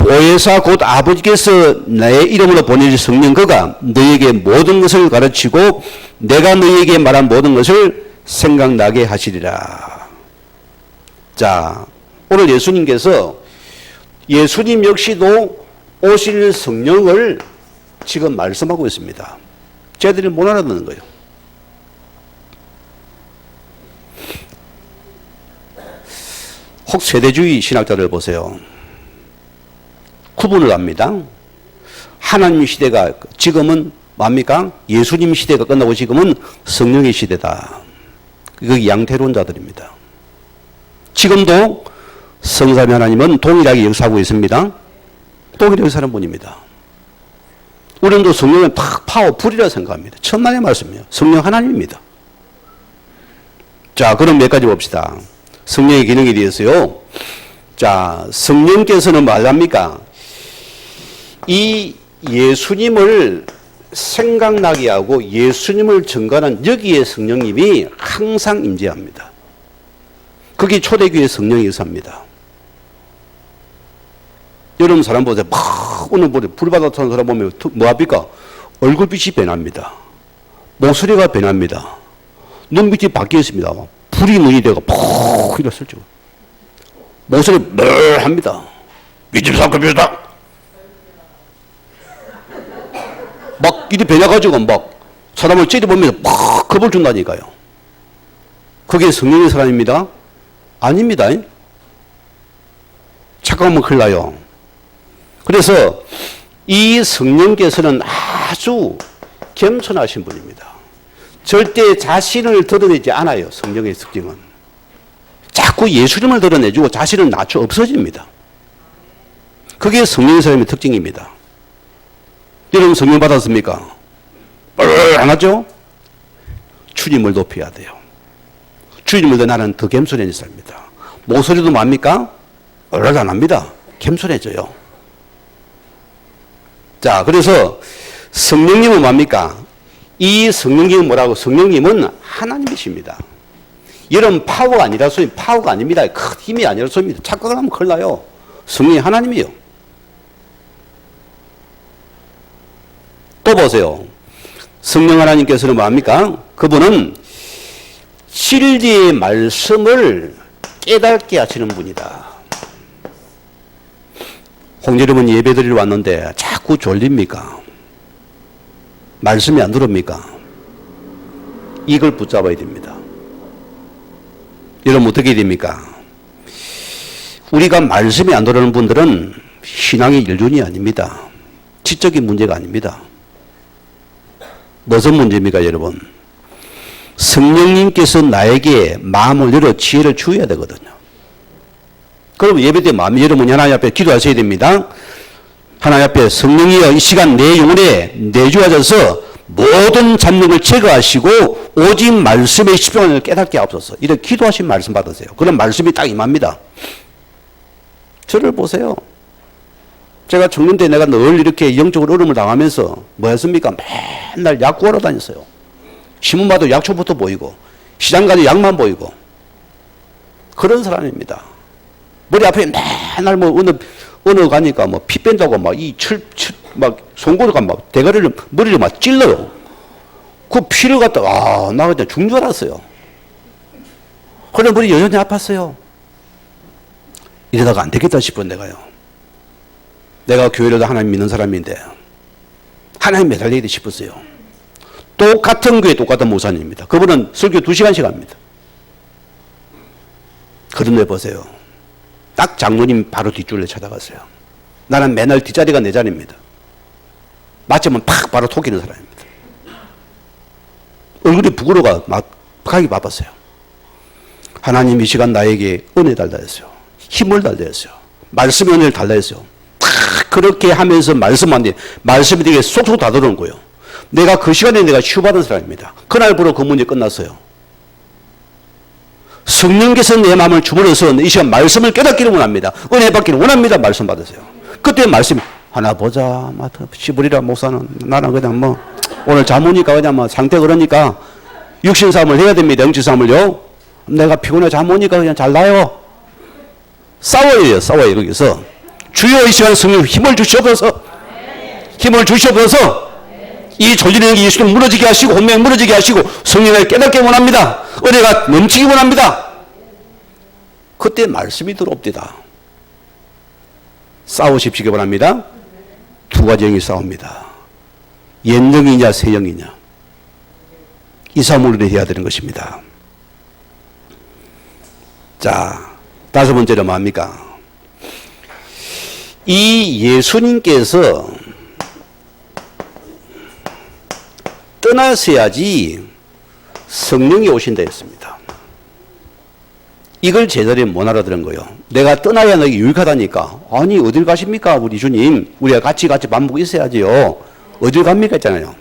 [SPEAKER 1] 보혜사 곧 아버지께서 내 이름으로 보내신 성령 그가 너에게 모든 것을 가르치고 내가 너에게 말한 모든 것을 생각나게 하시리라. 자, 오늘 예수님께서 예수님 역시도 오실 성령을 지금 말씀하고 있습니다. 쟤들이 못 알아듣는 거예요. 혹 세대주의 신학자들 보세요. 구분을 합니다. 하나님 시대가 지금은 뭡니까? 예수님 시대가 끝나고 지금은 성령의 시대다. 그게 양태론자들입니다. 지금도 성삼위 하나님은 동일하게 역사하고 있습니다. 동일하게 역사하는 분입니다. 우리도 성령은 탁 파워풀이라 생각합니다. 천만의 말씀이에요. 성령 하나님입니다. 자, 그럼 몇 가지 봅시다. 성령의 기능에 대해서요. 자, 성령께서는 말합니까? 이 예수님을 생각나게 하고 예수님을 증거하는 여기에 성령님이 항상 임재합니다. 그게 초대교회 성령의 역사입니다. 여러분 사람 보세요. 막 오늘 불바다 타는 사람 보면 뭐 합니까? 얼굴빛이 변합니다. 목소리가 변합니다. 눈빛이 바뀌어 있습니다. 불이 눈이 되고 푹 이랬을 줄. 목소리 멀합니다. 위집사건 비슷다. 막 이리 변해가지고 막 사람을 찌르보면서 막 겁을 준다니까요. 그게 성령의 사람입니다? 아닙니다. 착각하면 큰일 나요. 그래서 이 성령께서는 아주 겸손하신 분입니다. 절대 자신을 드러내지 않아요. 성령의 특징은. 자꾸 예수님을 드러내주고 자신은 낮춰 없어집니다. 그게 성령의 사람의 특징입니다. 여러분 성령 받았습니까? 안 하죠? 주님을 높여야 돼요. 주님을 더 나는 더 겸손해진 사람입니다. 목소리도 뭡니까? 안 합니다. 겸손해져요. 자, 그래서 성령님은 뭡니까? 이 성령님은 뭐라고? 성령님은 하나님이십니다. 이런 파워가 아니라 소리, 파워가 아닙니다. 큰 힘이 아니라 소리입니다. 착각을 하면 큰일 나요. 성령이 하나님이에요. 또 보세요. 성령 하나님께서는 뭡니까? 그분은 진리의 말씀을 깨닫게 하시는 분이다. 홍여름은 예배드리러 왔는데 자꾸 졸립니까? 말씀이 안 들어옵니까? 이걸 붙잡아야 됩니다. 여러분 어떻게 됩니까? 우리가 말씀이 안 들어오는 분들은 신앙의 일륜이 아닙니다. 지적인 문제가 아닙니다. 무슨 문제입니까, 여러분? 성령님께서 나에게 마음을 열어 지혜를 주어야 되거든요. 그럼 예배 때 마음이 열으면 하나님 앞에 기도하셔야 됩니다. 하나님 앞에 성령이여 이 시간 내 영혼에 내주하셔서 모든 잡념을 제거하시고 오직 말씀의 집중을 깨닫게 하옵소서. 이렇게 기도하신 말씀 받으세요. 그런 말씀이 딱 임합니다. 저를 보세요. 제가 청년 때 내가 늘 이렇게 영적으로 어려움을 당하면서 뭐 했습니까? 맨날 약 구하러 다녔어요. 신문 봐도 약초부터 보이고 시장 가도 약만 보이고 그런 사람입니다. 머리 앞에 맨날 뭐 어느 가니까 뭐 피 뺀다고 막 이 막 송곳니가 막 대가리를 머리를 막 찔러요. 그 피를 갖다가 나 그냥 죽는 줄 알았어요. 그래 머리 여전히 아팠어요. 이러다가 안 되겠다 싶은 내가요. 내가 교회를 하나님 믿는 사람인데 하나님 매달려야 돼 싶었어요. 똑같은 교회 똑같은 목사님입니다. 그분은 설교 2시간씩 합니다. 그런데 보세요. 딱 장로님 바로 뒷줄에 찾아갔어요. 나는 맨날 뒷자리가 내 자리입니다. 맞으면 팍 바로 토끼는 사람입니다. 얼굴이 부끄러워가 막 가기 바빴어요. 하나님 이 시간 나에게 은혜 달라 했어요. 힘을 달라 했어요. 말씀의 은혜를 달라 했어요. 탁 그렇게 하면서 말씀하는데 말씀이 되게 쏙쏙 다 들어오는 거예요. 내가 그 시간에 내가 치유받은 사람입니다. 그날부로 그 문제 끝났어요. 성령께서 내 마음을 주물러서 이 시간 말씀을 깨닫기를 원합니다. 은혜 받기를 원합니다. 말씀 받으세요. 그때 말씀이 하나 보자. 시부리라 목사는 나는 그냥 뭐 오늘 잠오니까 그냥 뭐 상태 그러니까 육신 싸움을 해야 됩니다. 영적 싸움을요. 내가 피곤해 잠오니까 그냥 잘 나요. 싸워요. 거기서 주여 이 시간 성령 힘을 주시옵소서. 힘을 주시옵소서. 이 조직의 예수님 무너지게 하시고 혼명이 무너지게 하시고 성령을 깨닫게 원합니다. 은혜가 넘치기 원합니다. 그때 말씀이 들어옵니다. 싸우십시기 바랍니다. 두 가지 영이 싸웁니다. 옛영이냐 새영이냐. 이 싸움을 해야 되는 것입니다. 자, 다섯 번째로 뭡니까? 이 예수님께서 떠나셔야지 성령이 오신다 했습니다. 이걸 제자들이 못 알아들은 거예요. 내가 떠나야 너에게 유익하다니까. 아니 어딜 가십니까 우리 주님. 우리가 같이 밥 먹고 있어야지요. 어딜 갑니까 했잖아요.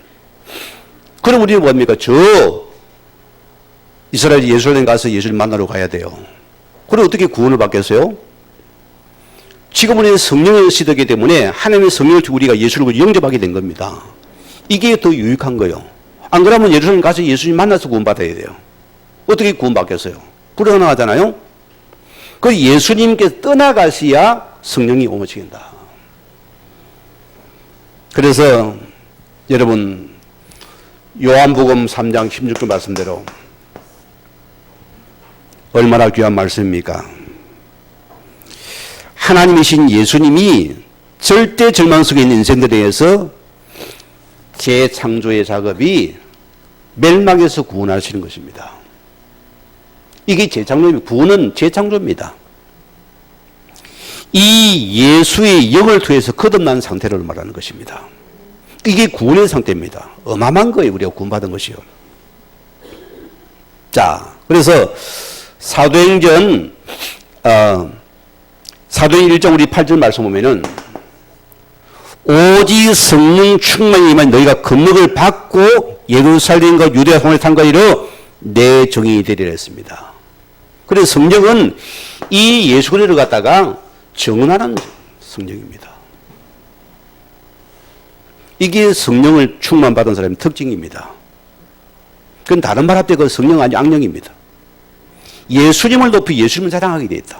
[SPEAKER 1] 그럼 우리는 뭡니까? 저 이스라엘 예루살렘 가서 예수님 만나러 가야 돼요. 그럼 어떻게 구원을 받겠어요? 지금 우리는 성령을 시되기 때문에 하나님의 성령을 통해 우리가 예수를 영접하게 된 겁니다. 이게 더 유익한 거예요. 안 그러면 예루살렘 가서 예수님 만나서 구원받아야 돼요. 어떻게 구원받겠어요? 불가능하잖아요. 그 예수님께서 떠나가셔야 성령이 오시긴다. 그래서 여러분 요한복음 3장 16절 말씀대로 얼마나 귀한 말씀입니까? 하나님이신 예수님이 절대 절망 속에 있는 인생들에 대해서 재창조의 작업이 멸망에서 구원하시는 것입니다. 이게 재창조입니다. 구원은 재창조입니다. 이 예수의 영을 통해서 거듭난 상태를 말하는 것입니다. 이게 구원의 상태입니다. 어마어마한 거예요. 우리가 구원받은 것이요. 자, 그래서 사도행전 1장 우리 8절 말씀 보면은 오직 성령 충만이 임한 너희가 권능을 받고 예루살렘과 유대와 홍해 산과 이르러 내 종이 되리라 했습니다. 그래서 성령은 이 예수 그리스도를 갖다가 정언하는 성령입니다. 이게 성령을 충만받은 사람의 특징입니다. 그건 다른 말 합때 그 성령 아니 악령입니다. 예수님을 높이 예수님을 자랑하게 되어 있다.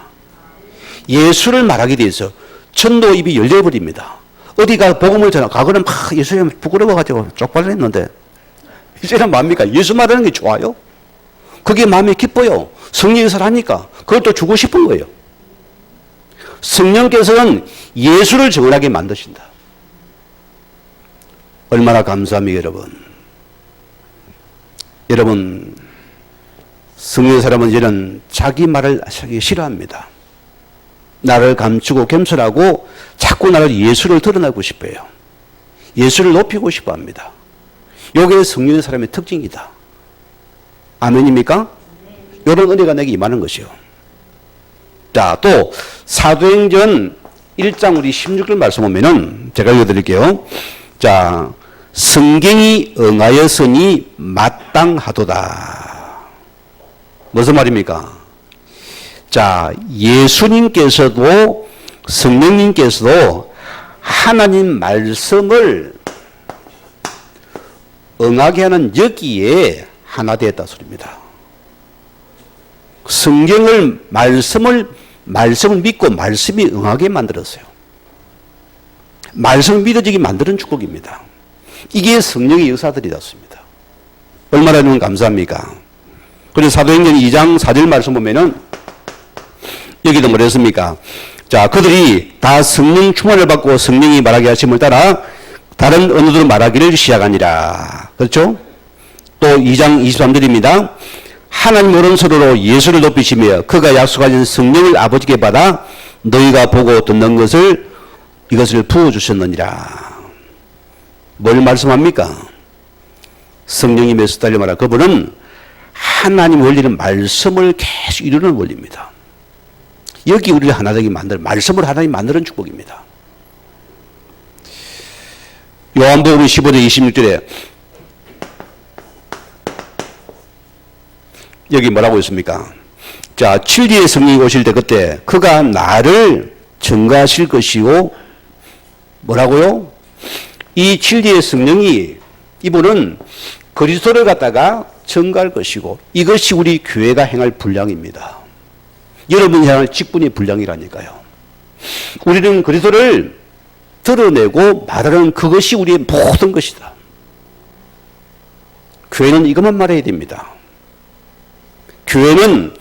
[SPEAKER 1] 예수를 말하게 되어서 천도 입이 열려버립니다. 어디가 복음을 전하 과거는 막 예수님 부끄러워가지고 쪽팔렸는데 이제는 뭡니까? 예수 말하는 게 좋아요. 그게 마음이 기뻐요. 성령이 살아니까 그걸 또 주고 싶은 거예요. 성령께서는 예수를 정언하게 만드신다. 얼마나 감사합니까, 여러분. 여러분, 성령의 사람은 이런 자기 말을 하기 싫어합니다. 나를 감추고 겸손하고 자꾸 나를 예수를 드러내고 싶어요. 예수를 높이고 싶어 합니다. 이게 성령의 사람의 특징이다. 아멘입니까? 이런 은혜가 내게 임하는 것이요. 자, 또 사도행전 1장 우리 16절 말씀 보면은 제가 읽어드릴게요. 자, 성경이 응하였으니 마땅하도다. 무슨 말입니까? 자, 예수님께서도 성령님께서도 하나님 말씀을 응하게 하는 여기에 하나 되었다 소리입니다. 성경을 말씀을 믿고 말씀이 응하게 만들었어요. 말씀을 믿어지게 만드는 축복입니다. 이게 성령의 역사들이었습니다. 얼마나 여러분 감사합니까? 그래서 사도행전 2장 4절 말씀 보면은 여기도 뭐랬습니까? 자, 그들이 다 성령 충만을 받고 성령이 말하게 하심을 따라 다른 언어로 말하기를 시작하니라. 그렇죠? 또 2장 23절입니다. 하나님 오른손으로 예수를 높이시며 그가 약속하신 성령을 아버지께 받아 너희가 보고 듣는 것을 이것을 부어주셨느니라. 뭘 말씀합니까? 성령이 메스 달려 말하 그분은 하나님 원리는 말씀을 계속 이루는 원리입니다. 여기 우리를 하나 되게 만드는 말씀을 하나님 만드는 축복입니다. 요한복음 15장 26절에 여기 뭐라고 있습니까? 자, 7위의 성령이 오실 때 그때 그가 나를 증거하실 것이요. 뭐라고요? 이 7위의 성령이 이분은 그리스도를 갖다가 증거할 것이고 이것이 우리 교회가 행할 분량입니다. 여러분이 행할 직분이 분량이라니까요. 우리는 그리스도를 드러내고 말하는 그것이 우리의 모든 것이다. 교회는 이것만 말해야 됩니다. 교회는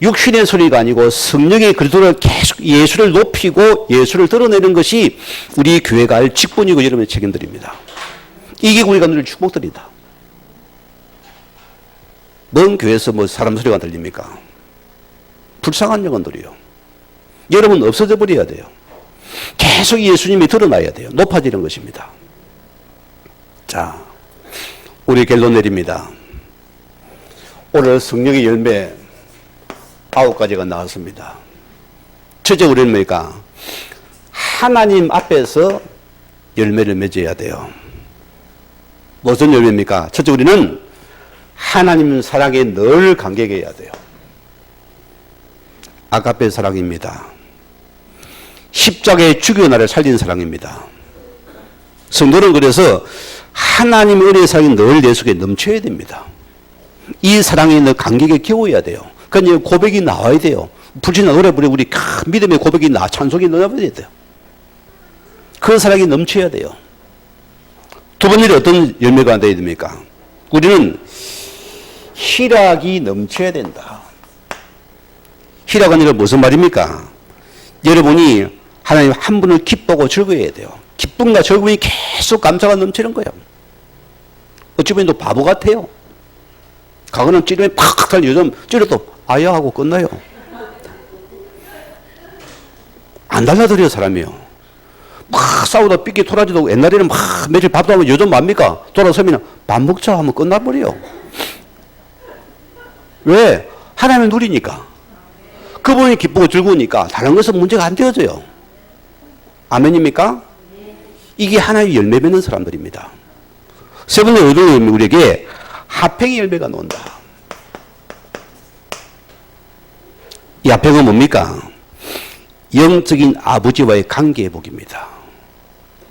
[SPEAKER 1] 육신의 소리가 아니고 성령의 그리스도를 계속 예수를 높이고 예수를 드러내는 것이 우리 교회가 할 직분이고 여러분의 책임들입니다. 이게 우리가 누릴 축복들이다. 먼 교회에서 뭐 사람 소리가 들립니까? 불쌍한 영혼들이요. 여러분 없어져 버려야 돼요. 계속 예수님이 드러나야 돼요. 높아지는 것입니다. 자, 우리 결론 내립니다. 오늘 성령의 열매 9가지가 나왔습니다. 첫째 우리는 뭐니까? 하나님 앞에서 열매를 맺어야 돼요. 무슨 열매입니까? 첫째 우리는 하나님 사랑에 늘 감격해야 돼요. 아가페 사랑입니다. 십자가에 죽여 나를 살린 사랑입니다. 성도는 그래서 하나님의 은혜의 사랑이 늘 내 속에 넘쳐야 됩니다. 이 사랑에 늘 감격에 겨워야 돼요. 그러니까 고백이 나와야 돼요. 불신나 노래 부르고 우리 믿음의 고백이 찬송이 나와야 돼요. 그 사랑이 넘쳐야 돼요. 두 번째로 어떤 열매가 안 돼야 됩니까? 우리는 희락이 넘쳐야 된다. 희락은 이거 무슨 말입니까? 여러분이 하나님 한 분을 기쁘고 즐거워해야 돼요. 기쁨과 즐거움이 계속 감사가 넘치는 거예요. 어찌 보면 또 바보 같아요. 가거는 찌르면 팍 달려. 요즘 찌르도 아야 하고 끝나요. 안 달라들여요, 사람이요. 막 싸우다 삐끼 토라지도 옛날에는 막 며칠 밥도 하면 요즘 뭡니까? 돌아서면 밥 먹자 하면 끝나버려요. 왜? 하나님을 누리니까. 그분이 기쁘고 즐거우니까 다른 것은 문제가 안 되어져요. 아멘입니까? 이게 하나님의 열매 맺는 사람들입니다. 세 번째 의도는 우리에게 화평의 열매가 나온다. 이 화평은 뭡니까? 영적인 아버지와의 관계 회복입니다.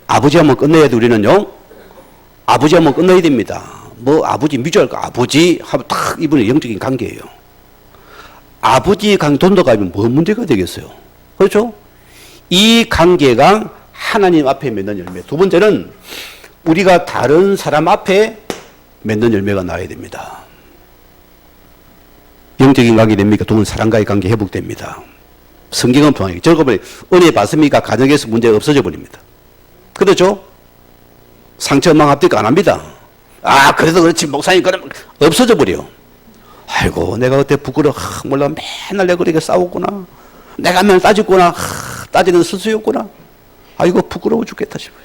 [SPEAKER 1] 아버지 하면 끝내야 돼, 우리는요. 아버지 하면 끝내야 됩니다. 뭐 아버지 미주할까? 아버지 하면 딱 이분의 영적인 관계예요. 아버지의 관계 돈도가면 뭐 문제가 되겠어요? 그렇죠? 이 관계가 하나님 앞에 맺는 열매. 두 번째는 우리가 다른 사람 앞에 맺는 열매가 나와야 됩니다. 영적인 관계 됩니까? 두 분 사랑과의 관계 회복됩니다. 성경은 분명히. 저거 은혜 받습니까? 가정에서 문제가 없어져 버립니다. 그렇죠? 상처망 합득 안 합니다. 아, 그래도 그렇지, 목사님, 그러면 없어져 버려. 아이고, 내가 그때 부끄러워. 몰라, 맨날 내가 그렇게 싸웠구나. 내가 맨날 따졌구나. 따지는 스스였구나. 아이고, 부끄러워 죽겠다 싶어요.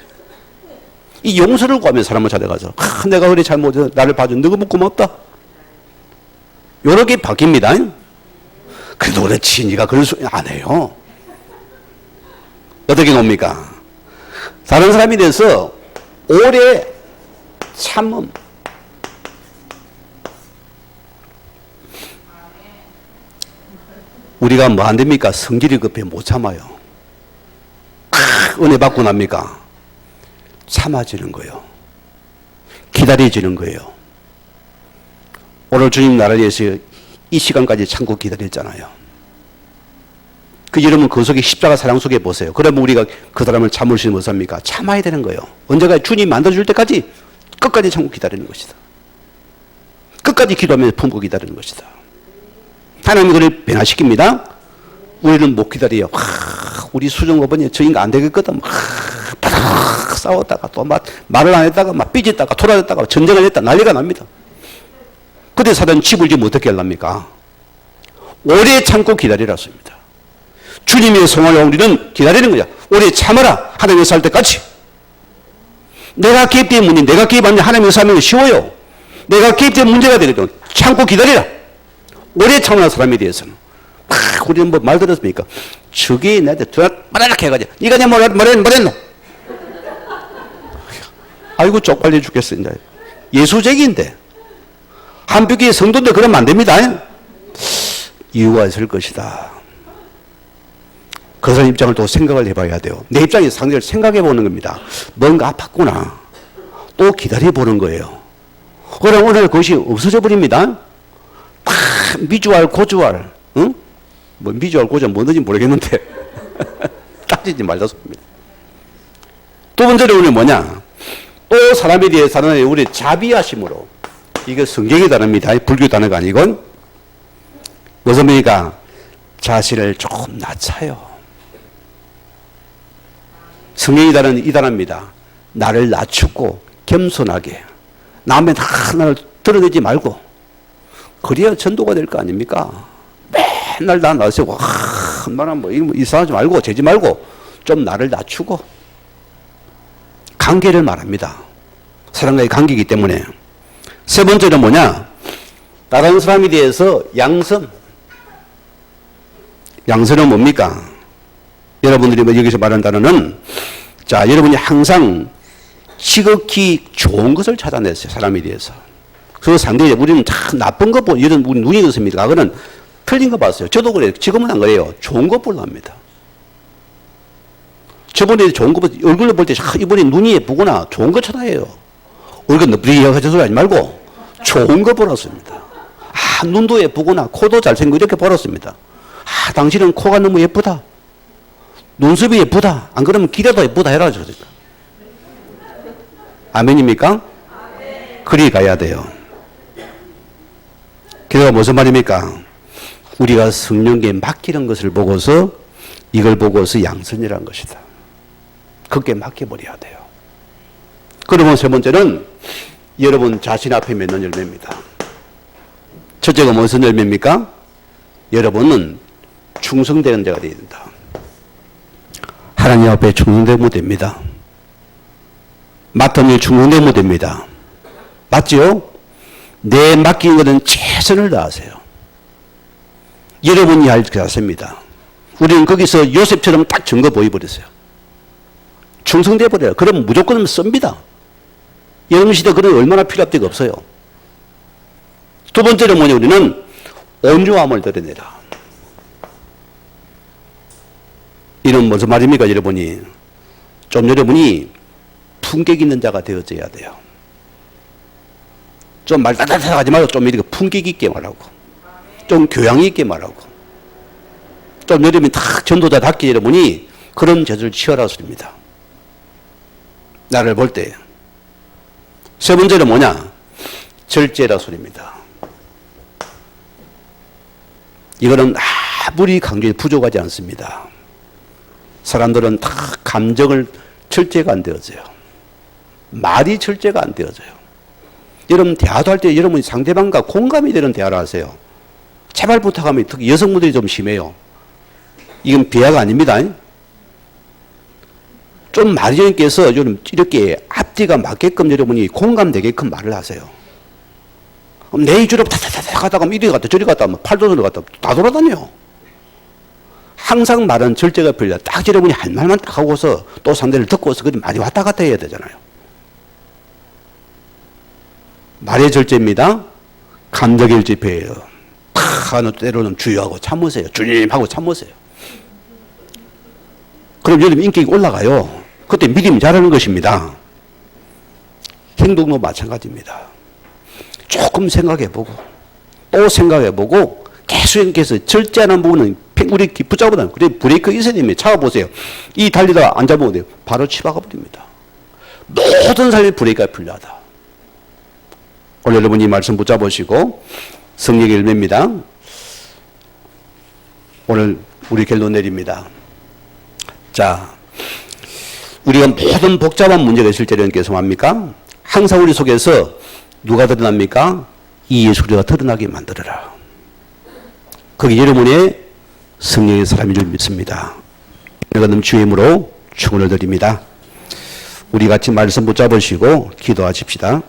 [SPEAKER 1] 이 용서를 구하면 사람을 찾아가서, 내가 그래 잘못해서 나를 봐준 너무 고맙다. 요렇게 바뀝니다. 그래도 그렇지, 네가 그럴 수, 안 해요. 어떻게 놉니까? 다른 사람에 대해서 오래 참음. 우리가 뭐 안 됩니까? 성질이 급해 못 참아요. 은혜 받고 납니까? 참아지는 거예요. 기다려지는 거예요. 오늘 주님 나라를 위해서 이 시간까지 참고 기다렸잖아요. 그 여러분 그 속에 십자가 사랑 속에 보세요. 그러면 우리가 그 사람을 참을 수 있는 못합니까? 참아야 되는 거예요. 언제까지 주님 만들어줄 때까지 끝까지 참고 기다리는 것이다. 끝까지 기도하면서 품고 기다리는 것이다. 하나님이 그를 변화시킵니다. 우리는 못 기다려요. 우리 수정어머니 저 인간 안 되겠거든. 바닥 싸웠다가 또 말을 안 했다가 막 삐졌다가 돌아졌다가 전쟁을 했다 난리가 납니다. 그때 사단 집을 지면 어떻게 하랍니까? 오래 참고 기다리라습니다. 주님의 성화를 우리는 기다리는 거야. 오래 참아라. 하나님의 살 때까지. 내가 개입된 문제, 내가 개입하면 하나님의 사명이 쉬워요. 내가 개입된 문제가 되거든. 참고 기다리라. 오래 참는 사람에 대해서는. 우리는 뭐 말 들었습니까? 저게 나한테 말하라 해가지고 네가 내 뭐랬노? 아이고 쪽팔려 죽겠어. 이제. 예수적인데 한벽의 성도인데 그러면 안 됩니다. 이유가 있을 것이다. 그 사람 입장을 또 생각을 해봐야 돼요. 내 입장에서 상대를 생각해 보는 겁니다. 뭔가 아팠구나. 또 기다려 보는 거예요. 그럼 오늘 그것이 없어져 버립니다. 미주알, 고주알, 응? 뭐 미주알, 고주알 뭐든지 모르겠는데 따지지 말자습니다. 두 번째로 우리 뭐냐? 또 사람에 대해 사람의 우리 자비하심으로. 이거 성경의 단어입니다. 불교 단어가 아니고 무슨 의미가 자신을 조금 낮춰요. 성경의 단어는 이 단어입니다. 나를 낮추고 겸손하게 남의 하나를 드러내지 말고 그래야 전도가 될 거 아닙니까? 맨날 나 나서고 얼마나 뭐 이상하지 말고 재지 말고 좀 나를 낮추고 관계를 말합니다. 사람과의 관계이기 때문에. 세 번째는 뭐냐? 다른 사람에 대해서 양선. 양선은 뭡니까? 여러분들이 뭐 여기서 말하는 단어는 자, 여러분이 항상 지극히 좋은 것을 찾아냈어요. 사람에 대해서. 그 상대에 우리는 참 나쁜 것 보고 이런 우리 눈이 그렇습니다. 그거는 틀린 거 봤어요. 저도 그래요. 지금은 안 그래요. 좋은 것 보려 합니다. 저번에 좋은 거 얼굴로 볼 때 이번에 눈이 예쁘구나. 좋은 거 쳐다해요. 얼굴 너프리하게 소리 하지 말고 좋은 거 보았습니다. 아, 눈도 예쁘구나. 코도 잘생기고 이렇게 보았습니다. 아, 당신은 코가 너무 예쁘다. 눈썹이 예쁘다. 안 그러면 기대도 예쁘다 해라. 아멘입니까? 그리 가야 돼요. 그래가 무슨 말입니까? 우리가 성령께 맡기는 것을 보고서 이걸 보고서 양선이라는 것이다. 그게 맡겨버려야 돼요. 그러면 세 번째는 여러분 자신 앞에 맺는 열매입니다. 첫째가 무슨 열매입니까? 여러분은 충성되는 자가 되어야 된다. 하나님 앞에 충성되면 됩니다. 맡은 일 충성되면 됩니다. 맞죠? 내 맡긴 것은 최선을 다하세요. 여러분이 할 것 같습니다. 우리는 거기서 요셉처럼 딱 증거 보여버렸어요. 충성돼 버려요. 그럼 무조건 씁니다. 여러분 시대 그런 얼마나 필요할 데가 없어요. 두 번째는 뭐냐? 우리는 온유함을 드러내라. 이는 무슨 말입니까? 여러분이 품격 있는 자가 되어져야 돼요. 좀 말 따뜻하게 하지 말고 좀 이렇게 품격 있게 말하고 좀 교양 있게 말하고 좀 여러분이 탁 전도자답게 여러분이 그런 죄를 취하라 소리입니다. 나를 볼 때. 세 번째는 뭐냐? 절제라 소리입니다. 이거는 아무리 강조해도 부족하지 않습니다. 사람들은 다 감정을 절제가 안 되어져요. 말이 절제가 안 되어져요. 여러분 대화도 할 때 여러분이 상대방과 공감이 되는 대화를 하세요. 제발 부탁하면 특히 여성분들이 좀 심해요. 이건 비하가 아닙니다. 좀 마리오님께서 이렇게 앞뒤가 맞게끔 여러분이 공감되게끔 말을 하세요. 내 입으로 타타타타 가다가 이리 갔다 저리 갔다 팔도 들어갔다 다 돌아다녀요. 항상 말은 절제가 필요해요. 딱 여러분이 할 말만 딱 하고서 또 상대를 듣고서 그리 말이 왔다 갔다 해야 되잖아요. 말의 절제입니다. 감정의 절제예요. 탁 때로는 주의하고 참으세요. 주님하고 참으세요. 그럼 여러분 인격이 올라가요. 그때 믿음이 자라는 것입니다. 행동도 마찬가지입니다. 조금 생각해보고 또 생각해보고 계속해서 절제하는 부분은 우리 붙잡으면 그래 브레이크 있어야 됩니다. 잡아보세요. 이 달리다가 안 잡으면 돼요. 바로 치박아 버립니다. 모든 삶에 브레이크가 필요하다. 오늘 여러분 이 말씀 붙잡으시고 성령의 열매입니다. 오늘 우리 결론 내립니다. 자, 우리가 모든 복잡한 문제가 있을 때 여러분 계속 합니까? 항상 우리 속에서 누가 드러납니까? 이 예수 그리스도가 드러나게 만들어라. 그게 여러분의 성령의 사람인 줄 믿습니다. 이거는 주의 이름으로 축원을 드립니다. 우리 같이 말씀 붙잡으시고 기도하십시다.